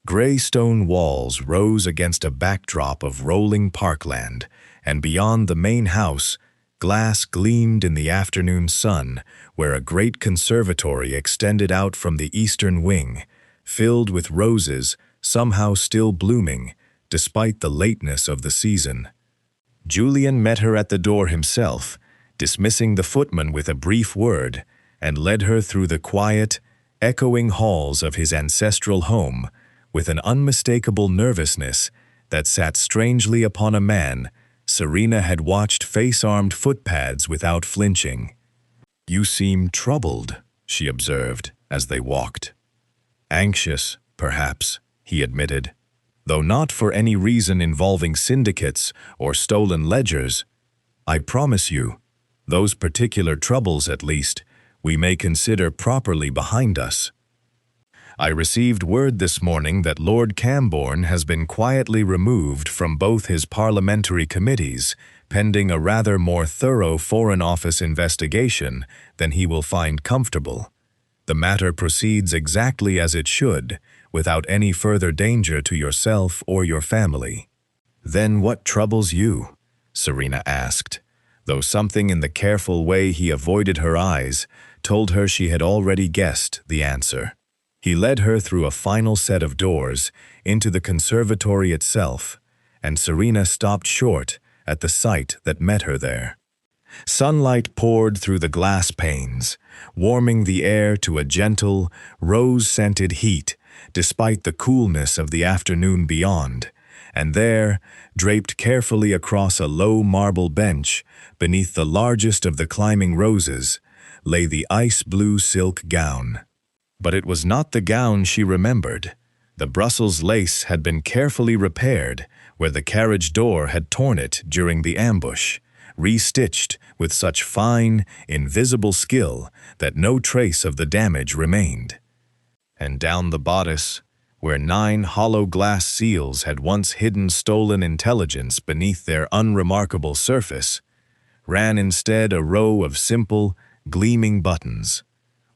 Gray stone walls rose against a backdrop of rolling parkland, and beyond the main house, glass gleamed in the afternoon sun where a great conservatory extended out from the eastern wing, filled with roses somehow still blooming despite the lateness of the season. Julian met her at the door himself, dismissing the footman with a brief word, and led her through the quiet, echoing halls of his ancestral home with an unmistakable nervousness that sat strangely upon a man Serena had watched face armed footpads without flinching. "You seem troubled," she observed as they walked. "Anxious, perhaps," he admitted, "though not for any reason involving syndicates or stolen ledgers. I promise you, those particular troubles, at least, we may consider properly behind us." I received word this morning that Lord Camborne has been quietly removed from both his parliamentary committees, pending a rather more thorough Foreign Office investigation than he will find comfortable. The matter proceeds exactly as it should, without any further danger to yourself or your family. Then what troubles you? Serena asked, though something in the careful way he avoided her eyes told her she had already guessed the answer. He led her through a final set of doors into the conservatory itself, and Serena stopped short at the sight that met her there. Sunlight poured through the glass panes, warming the air to a gentle, rose-scented heat despite the coolness of the afternoon beyond, and there, draped carefully across a low marble bench beneath the largest of the climbing roses, lay the ice-blue silk gown. But it was not the gown she remembered. The Brussels lace had been carefully repaired where the carriage door had torn it during the ambush, restitched with such fine, invisible skill that no trace of the damage remained. And down the bodice, where 9 hollow glass seals had once hidden stolen intelligence beneath their unremarkable surface, ran instead a row of simple, gleaming buttons,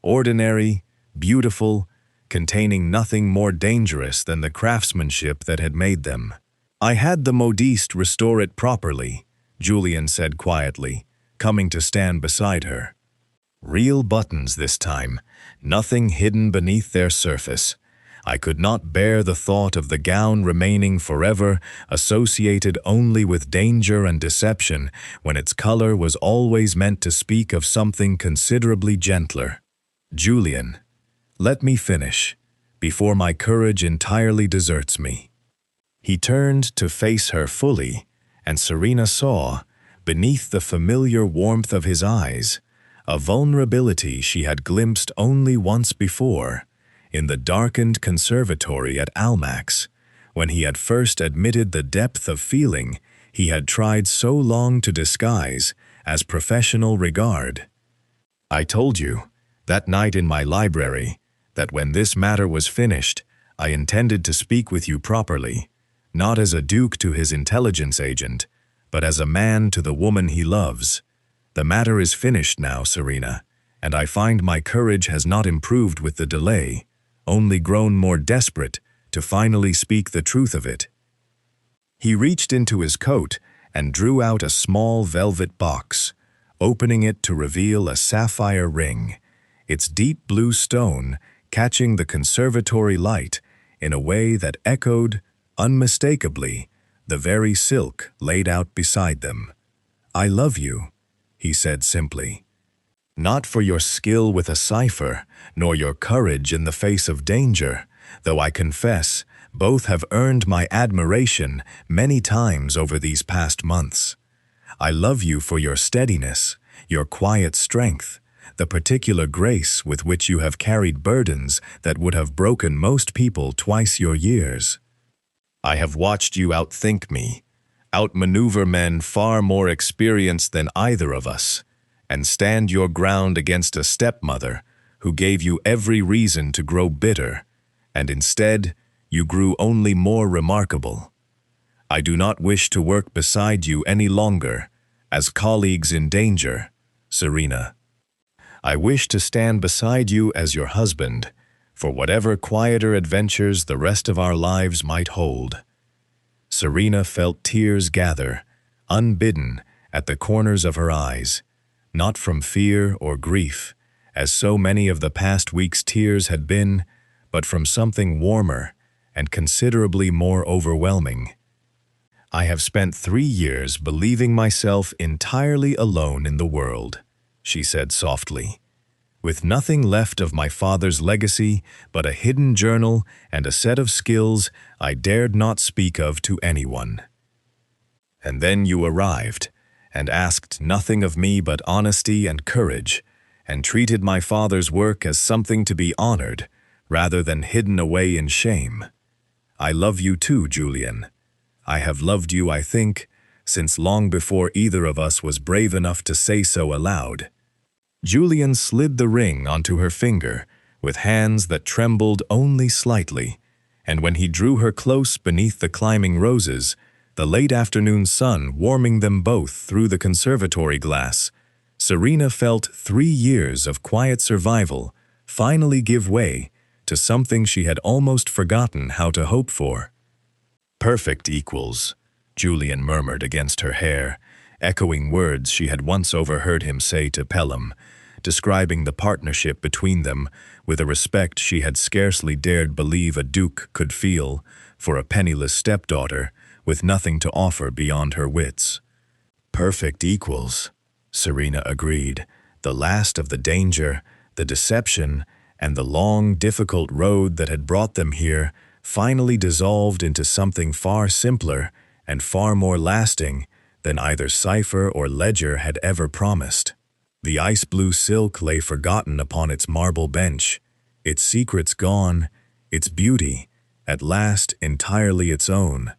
ordinary, beautiful, containing nothing more dangerous than the craftsmanship that had made them. I had the modiste restore it properly, Julian said quietly, coming to stand beside her. Real buttons this time, nothing hidden beneath their surface. I could not bear the thought of the gown remaining forever associated only with danger and deception when its color was always meant to speak of something considerably gentler. Julian, let me finish, before my courage entirely deserts me. He turned to face her fully, and Serena saw, beneath the familiar warmth of his eyes, a vulnerability she had glimpsed only once before, in the darkened conservatory at Almack's, when he had first admitted the depth of feeling he had tried so long to disguise as professional regard. I told you, that night in my library, that when this matter was finished, I intended to speak with you properly, not as a duke to his intelligence agent, but as a man to the woman he loves. The matter is finished now, Serena, and I find my courage has not improved with the delay, only grown more desperate to finally speak the truth of it. He reached into his coat and drew out a small velvet box, opening it to reveal a sapphire ring, its deep blue stone catching the conservatory light in a way that echoed, unmistakably, the very silk laid out beside them. I love you, he said simply. Not for your skill with a cipher, nor your courage in the face of danger, though I confess both have earned my admiration many times over these past months. I love you for your steadiness, your quiet strength, the particular grace with which you have carried burdens that would have broken most people twice your years. I have watched you outthink me, outmaneuver men far more experienced than either of us, and stand your ground against a stepmother who gave you every reason to grow bitter, and instead you grew only more remarkable. I do not wish to work beside you any longer, as colleagues in danger, Serena. I wish to stand beside you as your husband, for whatever quieter adventures the rest of our lives might hold. Serena felt tears gather, unbidden, at the corners of her eyes, not from fear or grief, as so many of the past week's tears had been, but from something warmer and considerably more overwhelming. I have spent 3 years believing myself entirely alone in the world, she said softly, with nothing left of my father's legacy but a hidden journal and a set of skills I dared not speak of to anyone. And then you arrived, and asked nothing of me but honesty and courage, and treated my father's work as something to be honored, rather than hidden away in shame. I love you too, Julian. I have loved you, I think, since long before either of us was brave enough to say so aloud. Julian slid the ring onto her finger with hands that trembled only slightly, and when he drew her close beneath the climbing roses, the late afternoon sun warming them both through the conservatory glass, Serena felt 3 years of quiet survival finally give way to something she had almost forgotten how to hope for. "Perfect equals," Julian murmured against her hair, echoing words she had once overheard him say to Pelham, describing the partnership between them with a respect she had scarcely dared believe a duke could feel for a penniless stepdaughter with nothing to offer beyond her wits. "Perfect equals," Serena agreed, the last of the danger, the deception, and the long, difficult road that had brought them here finally dissolved into something far simpler and far more lasting than either cipher or ledger had ever promised. The ice-blue silk lay forgotten upon its marble bench, its secrets gone, its beauty, at last entirely its own.